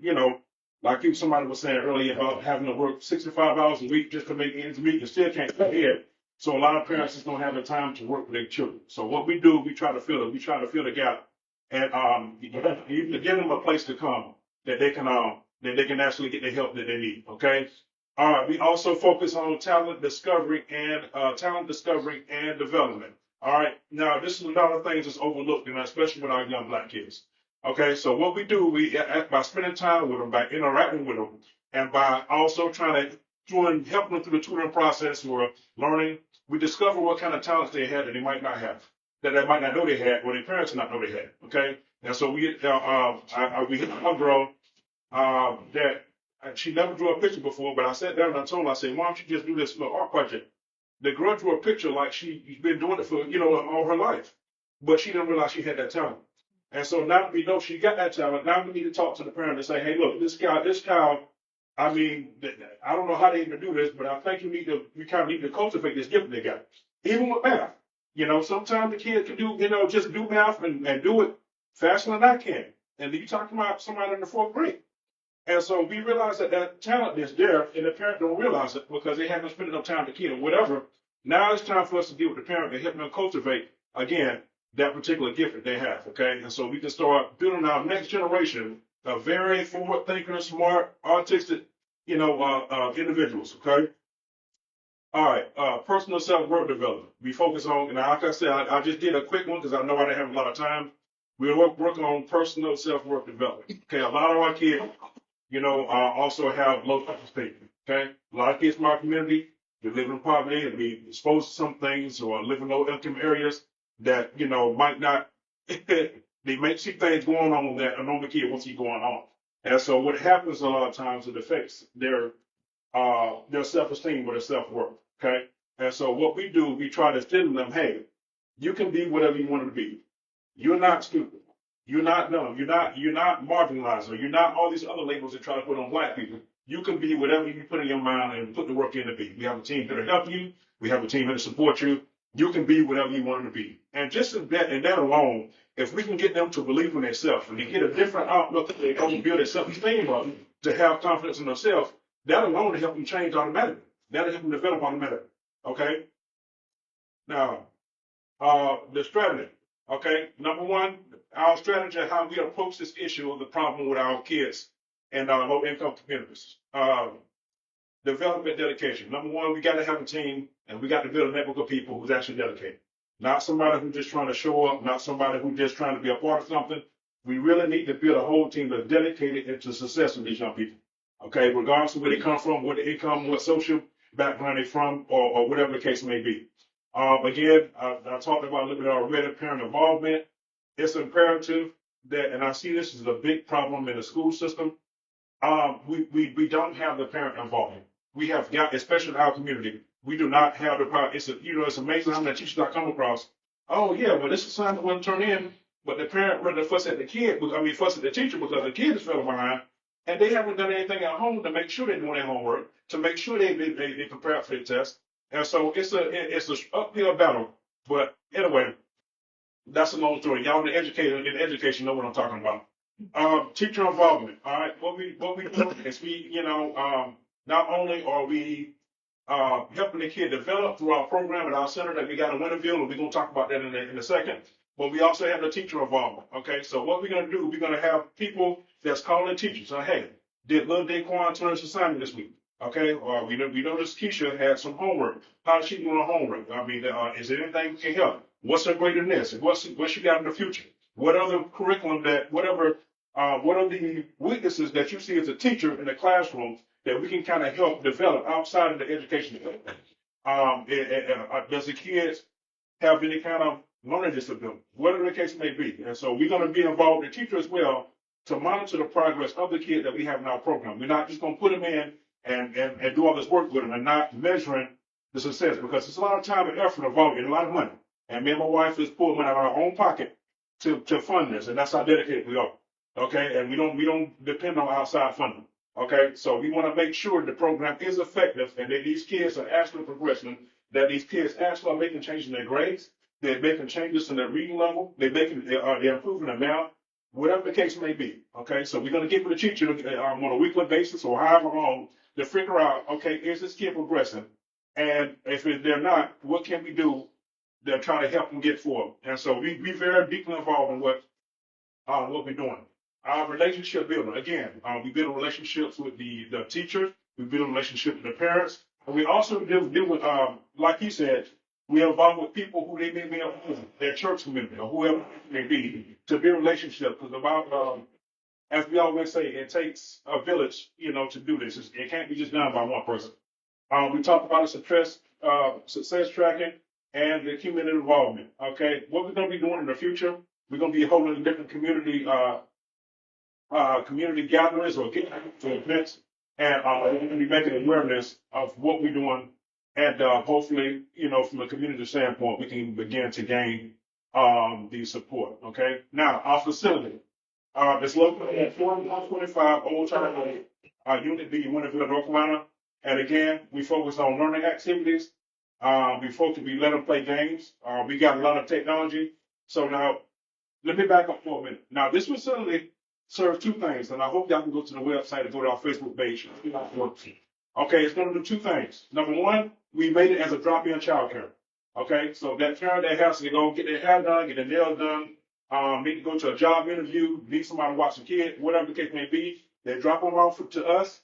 like somebody was saying earlier about having to work 65 hours a week just to make ends meet and still can't get ahead. So a lot of parents just don't have the time to work with their children. So what we do, we try to fill it. We try to fill the gap, and even give them a place to come that they can actually get the help that they need. Okay. All right. We also focus on talent discovery and development. All right. Now, this is a lot of things that's overlooked, and especially with our young black kids. Okay. So what we do, by spending time with them, by interacting with them, and by also trying to help them through the tutoring process or learning, we discover what kind of talents they had that they might not have, that they might not know they had, or their parents not know they had. Okay. And so we hit a girl that she never drew a picture before, but I sat down and I told her, I said, why don't you just do this little art project? The girl drew a picture like she's been doing it for, all her life, but she didn't realize she had that talent. And so now we know she got that talent. Now we need to talk to the parent and say, hey, look, this child, I mean, I don't know how they even do this, but I think we kind of need to cultivate this gift they got. Even with math, sometimes the kid can do, just do math and do it faster than I can. And you talking about somebody in the 4th grade. And so we realize that talent is there, and the parent don't realize it because they haven't spent enough time with the kid or whatever. Now it's time for us to deal with the parent and help them cultivate, again, that particular gift that they have, okay? And so we can start building our next generation of very forward-thinking, smart, artistic, individuals, okay? All right, personal self-worth development. We focus on, and like I said, I just did a quick one because I know I didn't have a lot of time. We work on personal self-worth development, okay? A lot of our kids, also have low self-esteem, okay? A lot of kids in my community, they live in poverty and be exposed to some things or live in low income areas that, might not, they may see things going on that a normal kid won't see going on. And so what happens a lot of times, it affects their self-esteem or their self-worth, okay? And so what we do, we try to instill in them, hey, you can be whatever you want to be. You're not stupid. You're not dumb. You're not marginalized, or you're not all these other labels that try to put on black people. You can be whatever you put in your mind and put the work in to be. We have a team here to help you. We have a team here to support you. You can be whatever you want to be. And just in that alone, if we can get them to believe in themselves and to get a different outlook, they go and build their self-esteem up, to have confidence in themselves, that alone will help them change automatically. That'll help them develop automatically. Okay? Now, the strategy. Okay? Number one, our strategy, how we approach this issue of the problem with our kids and our low-income communities. Development dedication. Number one, we got to have a team, and we got to build a network of people who's actually dedicated. Not somebody who's just trying to show up, not somebody who's just trying to be a part of something. We really need to build a whole team that's dedicated into the success of these young people. Okay, regardless of where they come from, what the income, what social background they're from, or whatever the case may be. Again, I talked about a little bit already, parent involvement. It's imperative that, and I see this as a big problem in the school system. We don't have the parent involvement. We have got, especially in our community, we do not have the power. It's amazing how many teachers I come across. Oh yeah, well this assignment wasn't turned in, but the parent rather fuss at the kid, fuss at the teacher because the kid is fell behind, and they haven't done anything at home to make sure they're doing their homework, to make sure they prepare for the test. And so it's a uphill battle. But anyway, that's a long story. Y'all in education know what I'm talking about. Teacher involvement. All right. What we do is not only are we helping the kid develop through our program at our center that we got in Winterville, and we're gonna talk about that in a second. But we also have the teacher involvement. Okay. So what we're gonna do, we're gonna have people that's calling teachers. So hey, did little Daquan turn his assignment this week? Okay, we noticed Keisha had some homework. How's she doing her homework? Is there anything we can help? What's her grade in this? What she got in the future? What other curriculum what are the weaknesses that you see as a teacher in the classroom that we can kind of help develop outside of the education? Does the kids have any kind of learning disability? Whatever the case may be. And so we're going to be involved in the teacher as well to monitor the progress of the kid that we have in our program. We're not just going to put them in and do all this work with them and not measuring the success, because it's a lot of time and effort involved and a lot of money. And me and my wife is pulling money out of our own pocket to fund this, and that's how dedicated we are. Okay, and we don't depend on outside funding. Okay, so we want to make sure the program is effective and that these kids are actually progressing, that these kids actually are making changes in their grades, they're making changes in their reading level, they're improving their math, whatever the case may be. Okay, so we're going to get with the teacher on a weekly basis or however long to figure out, okay, is this kid progressing? And if they're not, what can we do to try to help them get forward? And so we very deeply involved in what we're doing. Our relationship building, again, we build relationships with the teachers, we build relationships with the parents, and we also deal with, like he said, we're involved with people who they may be in their church community or whoever it may be to build relationships. Because about, as we always say, it takes a village, to do this. It can't be just done by one person. We talked about the success tracking and the community involvement. Okay, what we're going to be doing in the future, we're going to be holding different community gatherings or events, and we're going to be making awareness of what we're doing, and hopefully, from a community standpoint, we can begin to gain the support. Okay, now our facility is located at 4125 Old Town Road, Unit B, Winterville, North Carolina. And again, we focus on learning activities. We let them play games. We got a lot of technology. So now, let me back up for a minute. Now, this facility serves two things, and I hope y'all can go to the website and go to our Facebook page. Okay, it's going to do two things. Number one, we made it as a drop-in childcare. Okay, so that parent that has to go get their hair done, get their nails done, need to go to a job interview, need somebody to watch the kid, whatever the case may be, they drop them off to us.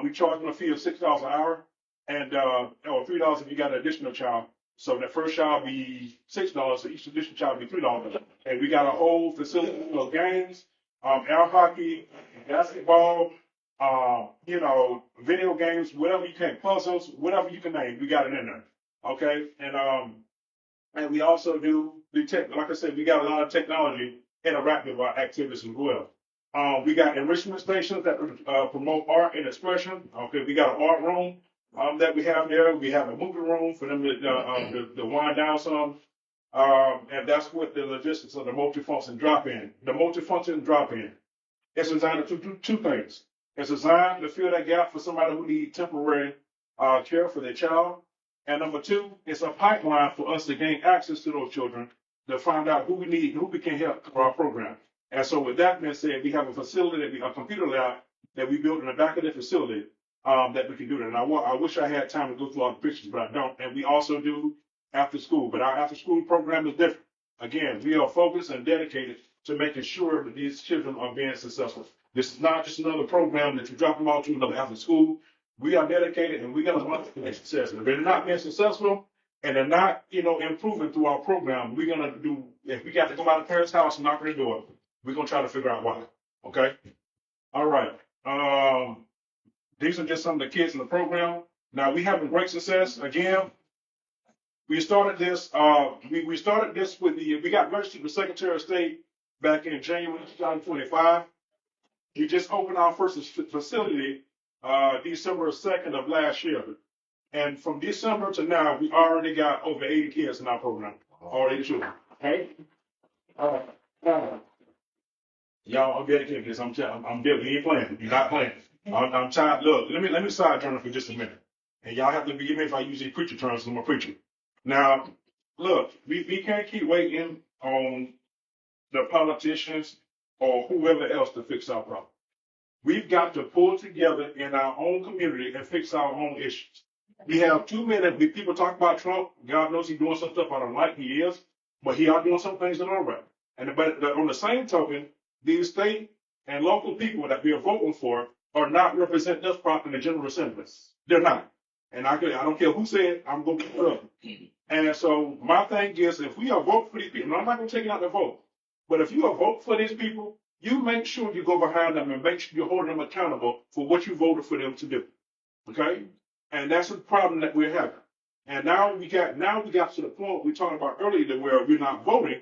We charge them a fee of $6 an hour, and or $3 if you got an additional child. So that first child will be $6, so each additional child will be $3. And we got a whole facility of games, air hockey, basketball, video games, whatever you can, puzzles, whatever you can name, we got it in there. Okay, and we also do like I said, we got a lot of technology interactive with our activities as well. We got enrichment stations that promote art and expression. Okay, we got an art room that we have there. We have a movie room for them to wind down some. And that's what the logistics of the multifunction drop-in. The multifunction drop-in. It's designed to do two things. It's designed to fill that gap for somebody who needs temporary care for their child. And number two, it's a pipeline for us to gain access to those children to find out who we need, who we can help for our program. And so with that being said, we have a facility, a computer lab that we built in the back of the facility that we can do that. And I wish I had time to go through all the pictures, but I don't. And we also do after school, but our after school program is different. Again, we are focused and dedicated to making sure that these children are being successful. This is not just another program that you drop them off to another after school. We are dedicated and we're going to want to be successful. If they're not being successful and they're not, improving through our program, we're going to do, if we got to go out of parents' house and knock on the door, we're going to try to figure out why. Okay? All right. These are just some of the kids in the program. Now, we having great success. Again, we started this, we started this with we got registered with Secretary of State back in January 2025. We just opened our first facility December 2nd of last year. And from December to now, we already got over 80 kids in our program. All 80 children. Okay? Y'all, I'm dedicated to this. I'm dedicated. You ain't playing. You're not playing. I'm tired. Look, let me side turn for just a minute. And y'all have to forgive me if I use these preacher terms because I'm a preacher. Now, look, we can't keep waiting on the politicians or whoever else to fix our problem. We've got to pull together in our own community and fix our own issues. We have too many people talk about Trump. God knows he's doing some stuff I don't like. He is, but he are doing some things that are right. But on the same token, these state and local people that we are voting for are not representing us properly in the General Assembly. They're not. And I don't care who said, I'm going to put up. And so my thing is, if we are voting for these people, and I'm not going to take out the vote, but if you are voting for these people, you make sure you go behind them and make sure you're holding them accountable for what you voted for them to do. Okay? And that's the problem that we're having. And now we got to the point we talked about earlier where we're not voting.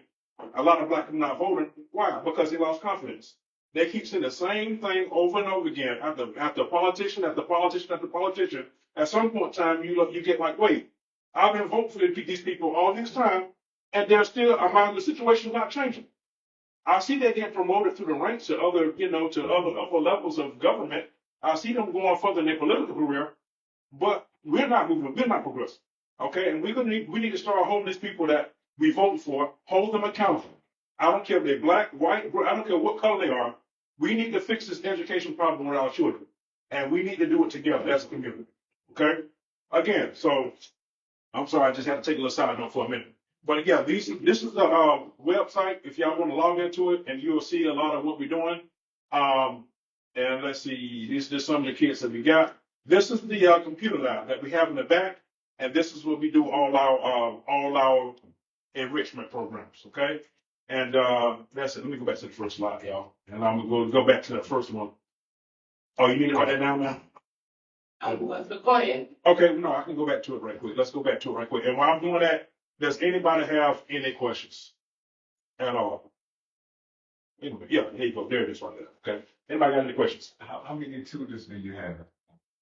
A lot of black people not voting. Why? Because they lost confidence. They keep saying the same thing over and over again. After politician, after politician, after politician. At some point in time, you get like, wait, I've been voting for these people all this time, and they're still, the situation's not changing. I see they get promoted through the ranks to other, to other upper levels of government. I see them going further in their political career, but we're not moving, we're not progressing. Okay, and we need to start holding these people that we vote for, hold them accountable. I don't care if they're black, white, I don't care what color they are. We need to fix this education problem with our children, and we need to do it together as a community. Okay, again, so I'm sorry, I just had to take a little side note for a minute. But again, this is the website. If y'all want to log into it, and you'll see a lot of what we're doing. And let's see, these are some of the kids that we got. This is the computer lab that we have in the back, and this is where we do all our enrichment programs. Okay, and that's it. Let me go back to the first slide, y'all, and I'm gonna go back to the first one. Oh, you need to write that down now?
Go ahead.
Okay, no, I can go back to it right quick. Let's go back to it right quick. And while I'm doing that, does anybody have any questions at all? Anyway, yeah, there you go. There it is right there. Okay. Anybody got any questions?
How many tutors do you have?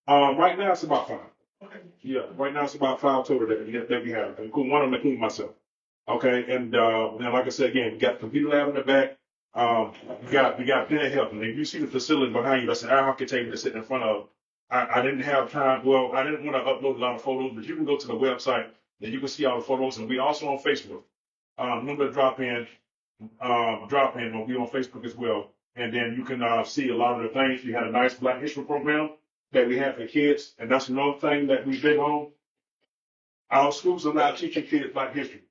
Right now it's about 5. Okay. Yeah, right now it's about 5 total that we have. One of them including myself. Okay, and like I said again, we got the computer lab in the back. We got plenty of help. And if you see the facility behind you, that's an architect that's sitting in front of. I didn't have time. Well, I didn't want to upload a lot of photos, but you can go to the website and you can see all the photos. And we also on Facebook. Remember to drop in when we on Facebook as well. And then you can see a lot of the things. We had a nice Black History program that we have for kids, and that's another thing that we've been on. Our schools are not teaching kids Black history,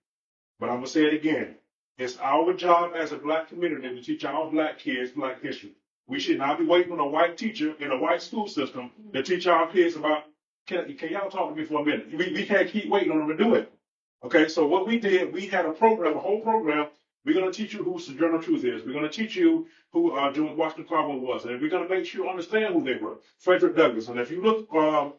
but I'm gonna say it again. It's our job as a Black community to teach our Black kids Black history. We should not be waiting on a white teacher in a white school system to teach our kids about. Can y'all talk to me for a minute? We can't keep waiting on them to do it. Okay, so what we did, we had a whole program. We're going to teach you who Sojourner Truth is. We're going to teach you who George Washington Carver was. And we're going to make sure you understand who they were. Frederick Douglass. And if you look, I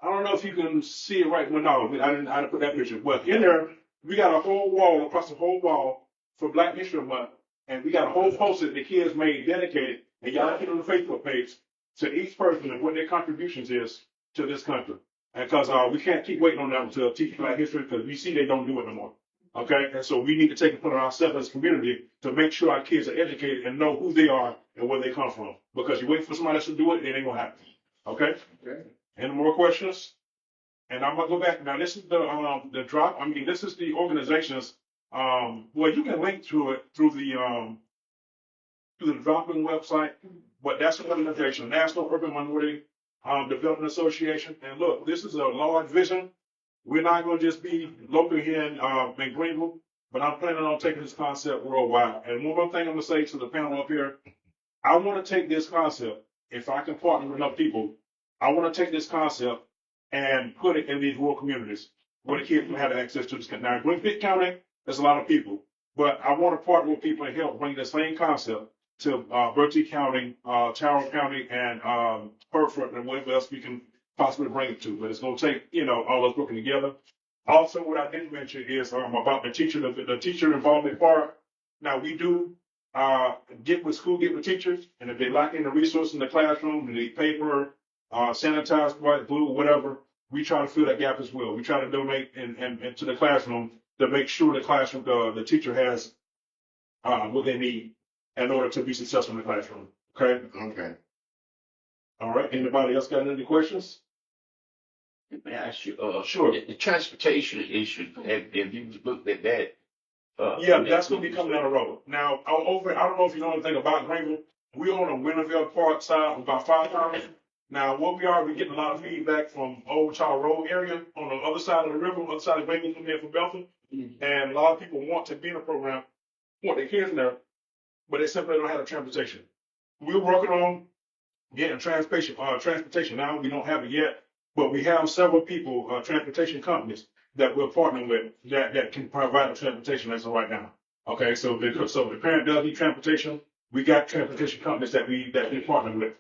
don't know if you can see it right now. I didn't put that picture. But in there, we got a whole wall, across the whole wall for Black History Month. And we got a whole poster that the kids made dedicated. And y'all get on the Facebook page to each person and what their contributions is to this country. And because we can't keep waiting on them to teach Black history because we see they don't do it no more. Okay, and so we need to take it upon ourselves as a community to make sure our kids are educated and know who they are and where they come from. Because you wait for somebody else to do it, it ain't gonna happen. Okay? Okay. Any more questions? And I'm gonna go back now. This is the drop. I mean, this is the organizations. Well, you can link to it through the drop-in website, but that's an organization, National Urban Minority Development Association. And look, this is a large vision. We're not going to just be local here in Greenville, but I'm planning on taking this concept worldwide. And one more thing I'm going to say to the panel up here, I want to take this concept, if I can partner with enough people, I want to take this concept and put it in these rural communities where the kids can have access to this. Now, in Greenfield County, there's a lot of people, but I want to partner with people and help bring the same concept to Bertie County, Tyrrell County, and Hereford, and wherever else we can possibly bring it to, but it's going to take, all of us working together. Also, what I didn't mention is about the teacher involvement part. Now, we do get with teachers, and if they lack any resources in the classroom, they need paper, sanitized white glue, whatever, we try to fill that gap as well. We try to donate into the classroom to make sure the teacher has what they need in order to be successful in the classroom. Okay? Okay. All right. Anybody else got any questions?
Let me ask you,
sure.
The transportation issue, have you looked at that?
Yeah, that's going to be coming down the road. Now, I don't know if you know anything about Greenville. We're on the Winterville Park side, about 5 hours. Now, we're getting a lot of feedback from Old Child Road area on the other side of the river, other side of Greenville, from there from Belton. Mm-hmm. And a lot of people want to be in a program, want their kids in there, but they simply don't have the transportation. We're working on getting transportation now. We don't have it yet. But we have several people, transportation companies that we're partnering with that can provide the transportation as of right now. Okay, so the parent does need transportation. We got transportation companies that we partner with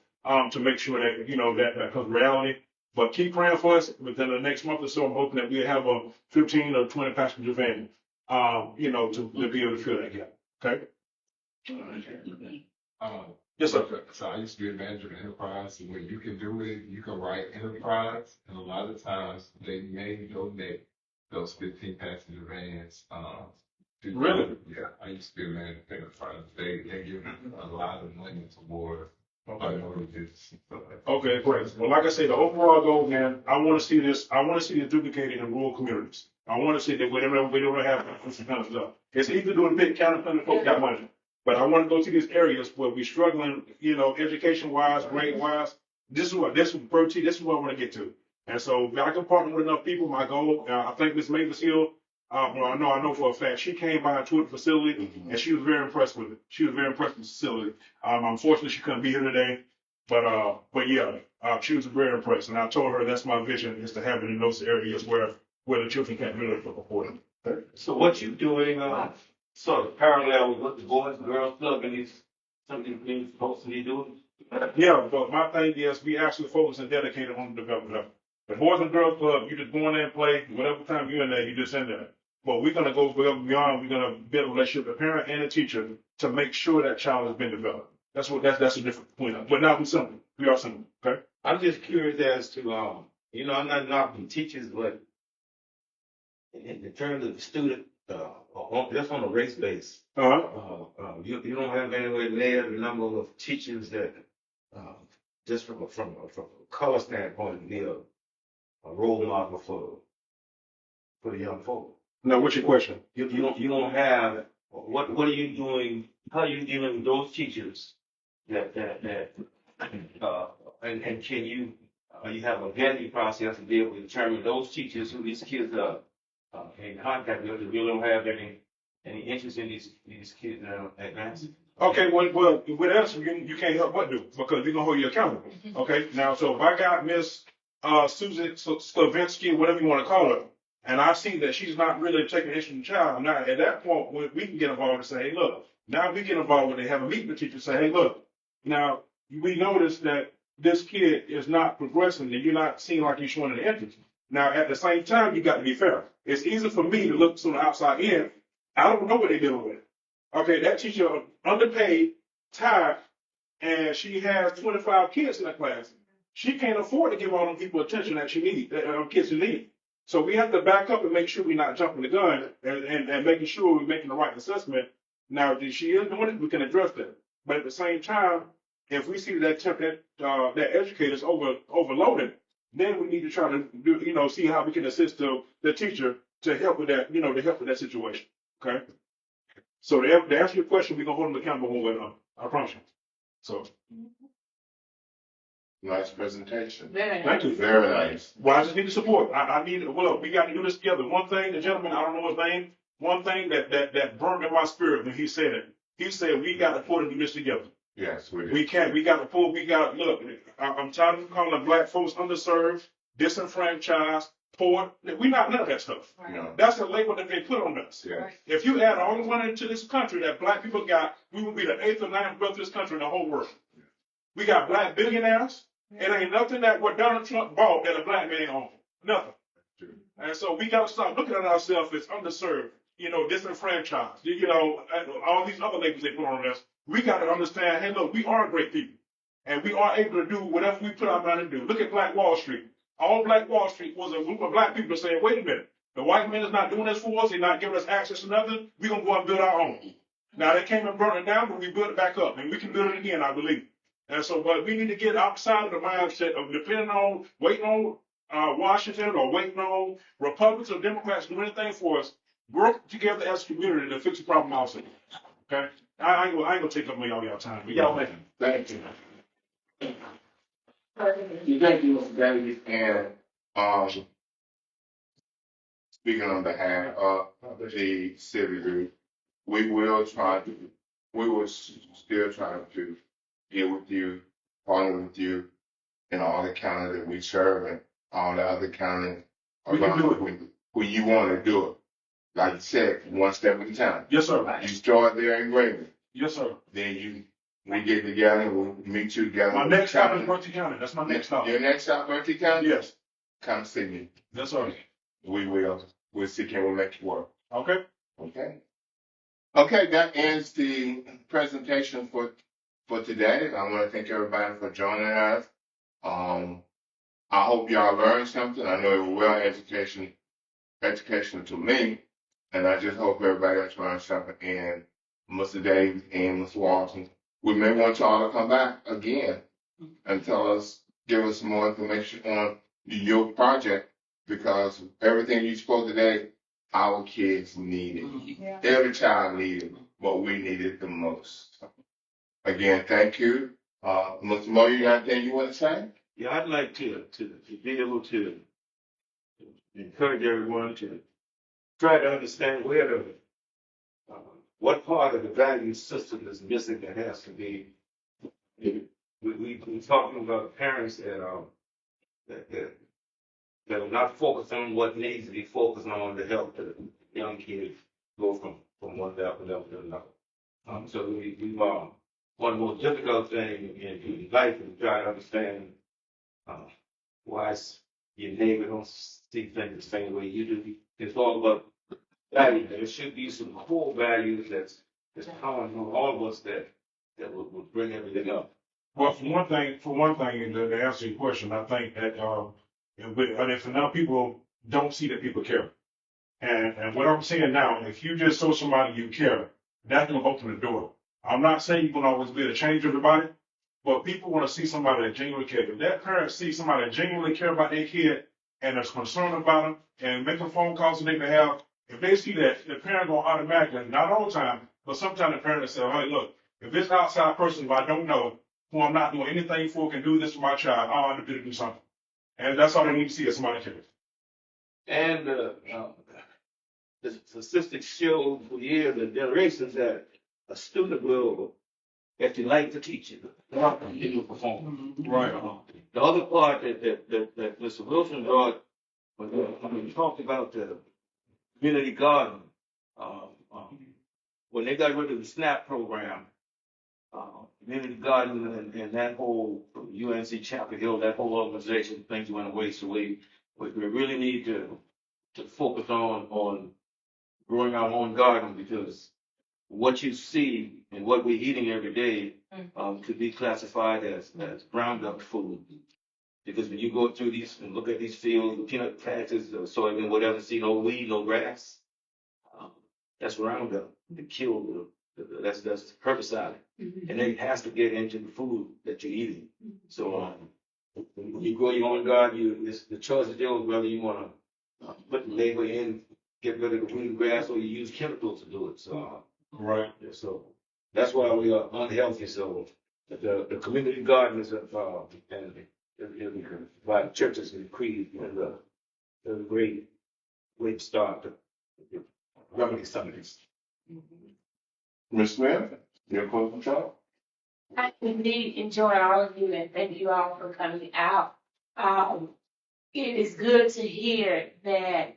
to make sure that that becomes reality. But keep praying for us. Within the next month or so, I'm hoping that we'll have a 15 or 20 passenger van, to be able to fill that gap. Okay. Yes, sir.
So I used to be a manager of enterprise, and when you can do it, you can write enterprise, and a lot of times they may donate those 15 passenger vans.
Really?
Yeah, I used to be a manager of enterprise. They give a lot of money toward minority business.
Okay, great. Well, like I said, the overall goal, man, I want to see this duplicated in rural communities. I want to see that we don't have this kind of stuff. It's easy to do in big county, plenty of folks got money. But I want to go to these areas where we're struggling, education wise, grade wise. This is what I want to get to. And so if I can partner with enough people. My goal, I think Ms. Mavis Hill, I know for a fact, she came by and toured the facility, and she was very impressed with it. She was very impressed with the facility. Unfortunately, she couldn't be here today, but yeah, she was very impressed. And I told her that's my vision, is to have it in those areas where the children can't really afford it.
So what you doing, sort of parallel with what the Boys and Girls Club and these something you're supposed to be doing?
Yeah, but my thing is we actually focus and dedicated on the development. The Boys and Girls Club, you just go in there and play. Whatever time you're in there, you just in there. But we're gonna go beyond. We're gonna build a relationship with the parent and the teacher to make sure that child has been developed. That's a different point. But now we are simple. Okay.
I'm just curious as to, I'm not knocking teachers, but in terms of the student, just on a race base, you don't have anywhere near the number of teachers that, just from a color standpoint, be a role model for the young folk.
Now, what's your question?
You don't have, what are you doing? How are you dealing with those teachers and can you have a vetting process to be able to determine those teachers who these kids are in contact with, if you don't have any interest in these kids advancing?
Okay, well, with us, you can't help but do, because we're gonna hold you accountable. Okay, now, so if I got Miss Susan Slavinsky, whatever you want to call her, and I see that she's not really taking interest in the child, now at that point, we can get involved and say, hey, look, now we get involved when they have a meeting with the teacher, say, hey, look, now we notice that this kid is not progressing, and you're not seeing like you're showing an interest. Now, at the same time, you got to be fair. It's easy for me to look from the outside in. I don't know what they're dealing with. Okay, that teacher underpaid, tired, and she has 25 kids in that class. She can't afford to give all them people attention that she needs, kids who need. So we have to back up and make sure we're not jumping the gun and making sure we're making the right assessment. Now, if she is doing it, we can address that. But at the same time, if we see that educator's overloaded, then we need to try to do, see how we can assist the teacher to help with that, to help with that situation. Okay. So to answer your question, we're gonna hold them accountable one way or another. I promise you. So.
Nice presentation.
Very nice.
Thank you.
Very nice.
Well, I just need the support. We got to do this together. One thing, the gentleman, I don't know his name, one thing that burned in my spirit when he said it, he said, we got to pull and do this together.
Yes, we do.
We can't, we got to pull, look, I'm tired of calling black folks underserved, disenfranchised, poor. We're not none of that stuff.
No.
That's a label that they put on us.
Yes.
If you add all the money into this country that black people got, we would be the 8th or 9th wealthiest country in the whole world. We got black billionaires. It ain't nothing that what Donald Trump bought that a black man owns. Nothing. And so we got to start looking at ourselves as underserved, disenfranchised, all these other labels they put on us. We got to understand, hey, look, we are great people. And we are able to do whatever we put our mind to do. Look at Black Wall Street. All Black Wall Street was a group of black people saying, wait a minute, the white man is not doing this for us. He's not giving us access to nothing. We're going to go out and build our own. Now, they came and brought it down, but we built it back up. And we can build it again, I believe. And so, but we need to get outside of the mindset of waiting on Washington or waiting on Republicans or Democrats to do anything for us. Work together as a community to fix the problem also. Okay? I ain't gonna take up y'all time. But y'all make it.
Thank you. Thank you, Mr. Davis. And speaking on behalf of the Civic group, we will still try to deal with you, partner with you in all the counties that we serve and all the other counties.
We can do it.
When you want to do it. Like you said, one step at a time.
Yes, sir.
You start there in Raven.
Yes, sir.
Then we get together, we'll meet you together.
My next stop is Berkeley County. That's my next stop.
Your next stop, Berkeley County?
Yes.
Come see me.
Yes, sir.
We'll see can we make it work.
Okay.
Okay. Okay, that ends the presentation for for today. I want to thank everybody for joining us. I hope y'all learned something. I know it was well educational to me, and I just hope everybody else learned something. And Mr. Davis and Mr. Walston, we may want y'all to come back again and give us more information on your project, because everything you spoke today, our kids need it.
Yeah.
Every child needs it, but we need it the most. Again, thank you. Mr. Moore, you got anything you want to say?
Yeah, I'd like to be able to encourage everyone to try to understand where what part of the value system is missing that has to be. We're talking about parents that are not focused on what needs to be focused on to help the young kids go from one level to another. So one of the most difficult things in life is to try to understand why your neighbor don't see things the same way you do. It's all about value. There should be some core values that's common to all of us that will bring everything up.
Well, for one thing, to answer your question, I think that if enough people don't see that people care, and what I'm saying now, if you just show somebody you care, that's gonna open the door. I'm not saying you're gonna always be able to change everybody, but people want to see somebody that genuinely cares. If that parent sees somebody that genuinely care about their kid and is concerned about them and making phone calls on their behalf, if they see that, the parent gonna automatically, not all the time, but sometimes the parent will say, hey, look, if this outside person who I don't know, who I'm not doing anything for, can do this for my child, I want to do something. And that's all they need to see is somebody cares.
And the statistics show for years and generations that a student will, if they like the teacher, they will perform.
Right.
The other part that Mr. Wilson brought, when we talked about the community garden, when they got rid of the SNAP program, community garden and that whole UNC Chapel Hill, that whole organization, things went away. So we really need to focus on growing our own garden, because what you see and what we're eating every day could be classified as ground up food. Because when you go through these and look at these fields, the peanut patches, the soybean, whatever, see no weed, no grass, that's Roundup. To kill that's herbicide, and it has to get into the food that you're eating. So when you grow your own garden, the choice is yours whether you want to put the labor in, get rid of the weed and grass, or you use chemicals to do it. So
right.
So that's why we are unhealthy. So the community gardens and by churches and creed is a great way to start to remedy some of these.
Ms. Smith, your closing thought?
I indeed enjoy all of you, and thank you all for coming out. It is good to hear that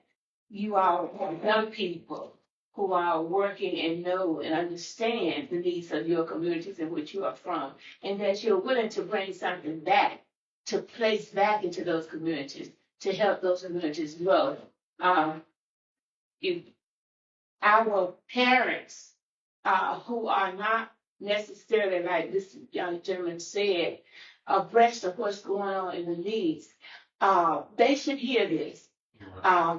you all are young people who are working and know and understand the needs of your communities in which you are from, and that you're willing to bring something back, to place back into those communities, to help those communities grow. Our parents who are not necessarily, like this young gentleman said, abreast of what's going on in the needs, they should hear this.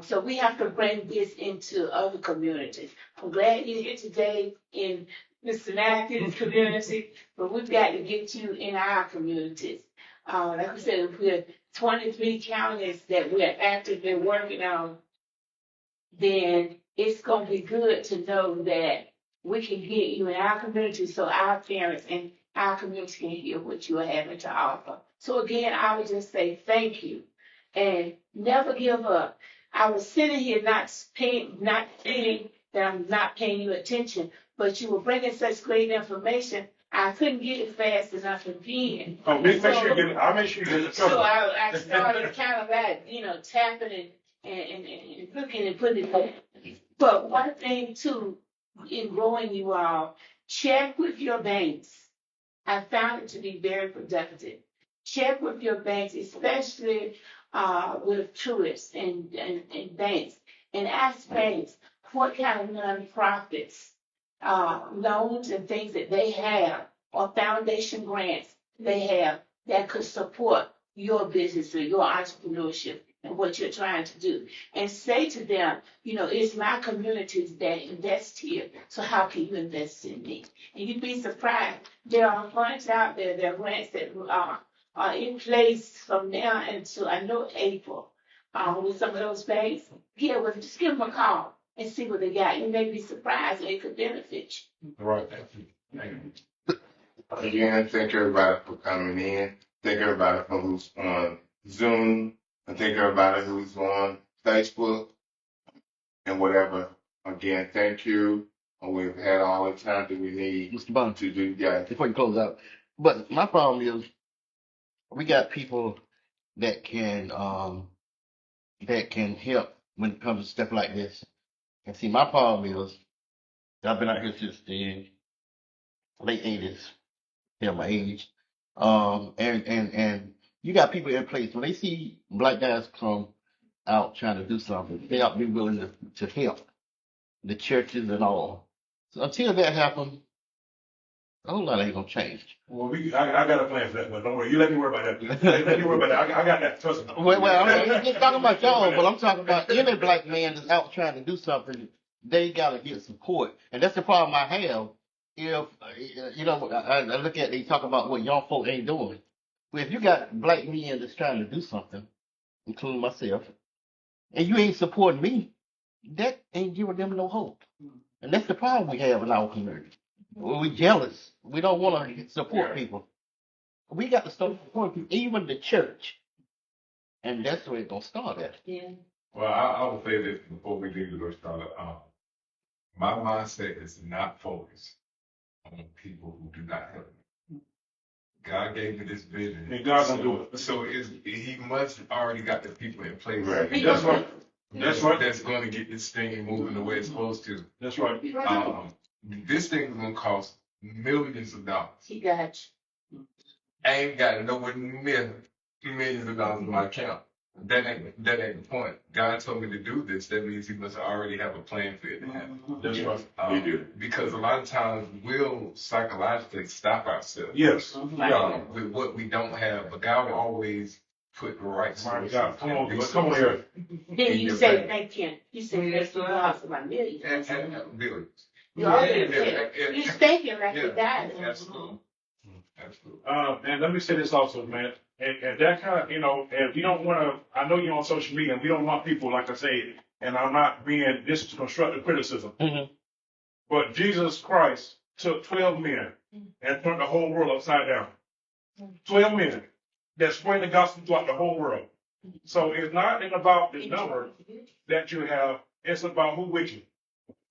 So we have to bring this into other communities. I'm glad you're here today in Mr. Matthews' community, but we've got to get you in our communities. Like we said, we're 23 counties that we're actively working on, then it's going to be good to know that we can get you in our community so our parents and our community can hear what you are having to offer. So again, I would just say thank you and never give up. I was sitting here not saying that I'm not paying you attention, but you were bringing such great information. I couldn't get it fast enough again.
Oh, make sure you get it. I'll make sure you get it.
So I started kind of like, tapping and looking and putting it back. But one thing too, in growing you all, check with your banks. I found it to be very productive. Check with your banks, especially with tourists and banks, and ask banks what kind of nonprofits, loans and things that they have or foundation grants they have that could support your business or your entrepreneurship and what you're trying to do. And say to them, it's my communities that invest here, so how can you invest in me? And you'd be surprised. There are grants out there, grants that are in place from now until I know April. With some of those banks, just give them a call and see what they got. You may be surprised, and it could benefit you.
Right. Thank you.
Again, thank everybody for coming in. Thank everybody for who's on Zoom. And thank everybody who's on Facebook and whatever. Again, thank you. And we've had all the time that we need
Mr. Bond,
to do that.
before you close out. But my problem is we got people that can help when it comes to stuff like this. And see, my problem is I've been out here since the late 80s, my age. And you got people in place when they see black guys come out trying to do something, they ought to be willing to help the churches and all. So until that happens, a whole lot ain't gonna change.
Well, I got a plan for that, but don't worry. You let me worry about that. Let me worry about that. I got that. Trust me.
Well, I'm not just talking about y'all, but I'm talking about any black man that's out trying to do something. They gotta get support, and that's the problem I have. If I look at they talk about what young folk ain't doing. Well, if you got black men that's trying to do something, including myself, and you ain't supporting me, that ain't giving them no hope. And that's the problem we have in our community. We jealous. We don't want to support people. We got to start supporting people, even the church. And that's where it's going to start at.
Yeah.
Well, I will say this before we leave the door started. My mindset is not focused on people who do not help me. God gave me this vision.
And God's gonna do it.
So he must already got the people in place.
Right.
That's right. That's right.
That's going to get this thing moving the way it's supposed to.
That's right.
This thing is going to cost millions of dollars.
He got you.
I ain't got nowhere near millions of dollars in my account. That ain't the point. God told me to do this. That means he must already have a plan for it to happen.
That's right.
Because a lot of times we'll psychologically stop ourselves.
Yes.
With what we don't have, but God will always put the right
My
sources.
God, come on here.
Then you say thank him. You say that's the loss of my millions.
And billions.
You already said. You're thinking like you died.
Absolutely. Absolutely.
And let me say this also, man. And that kind of, if you don't want to, I know you're on social media, and we don't want people, like I say, and I'm not being, this is constructive criticism, but Jesus Christ took 12 men and turned the whole world upside down. 12 men that spread the gospel throughout the whole world. So it's not about the number that you have, it's about who with you.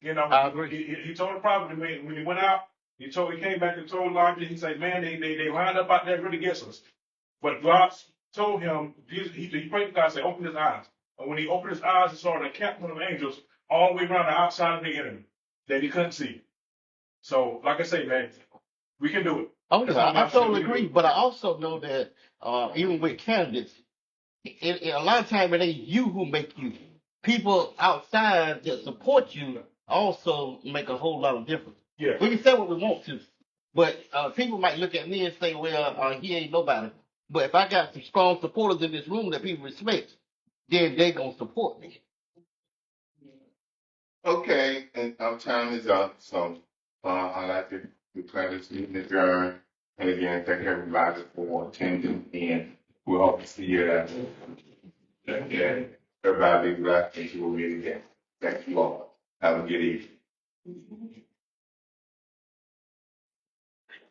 I agree.
He told the prophet when he went out, he came back and told Elijah, he said, man, they lined up out there really against us. But God told him, he prayed to God and said, open his eyes. And when he opened his eyes, he saw an encampment of angels all the way around the outside of the enemy that he couldn't see. So, like I say, man, we can do it.
Oh, yeah, I totally agree. But I also know that even with candidates, a lot of times it ain't you who make you. People outside that support you also make a whole lot of difference.
Yeah.
We can say what we want to, but people might look at me and say, well, he ain't nobody. But if I got some strong supporters in this room that people respect, then they gonna support me.
Okay, and our time is up, so I'd like to declare this meeting adjourned. And again, thank everybody for attending, and we hope to see you at again. Everybody be blessed, and you will meet again. Thank you all. Have a good evening.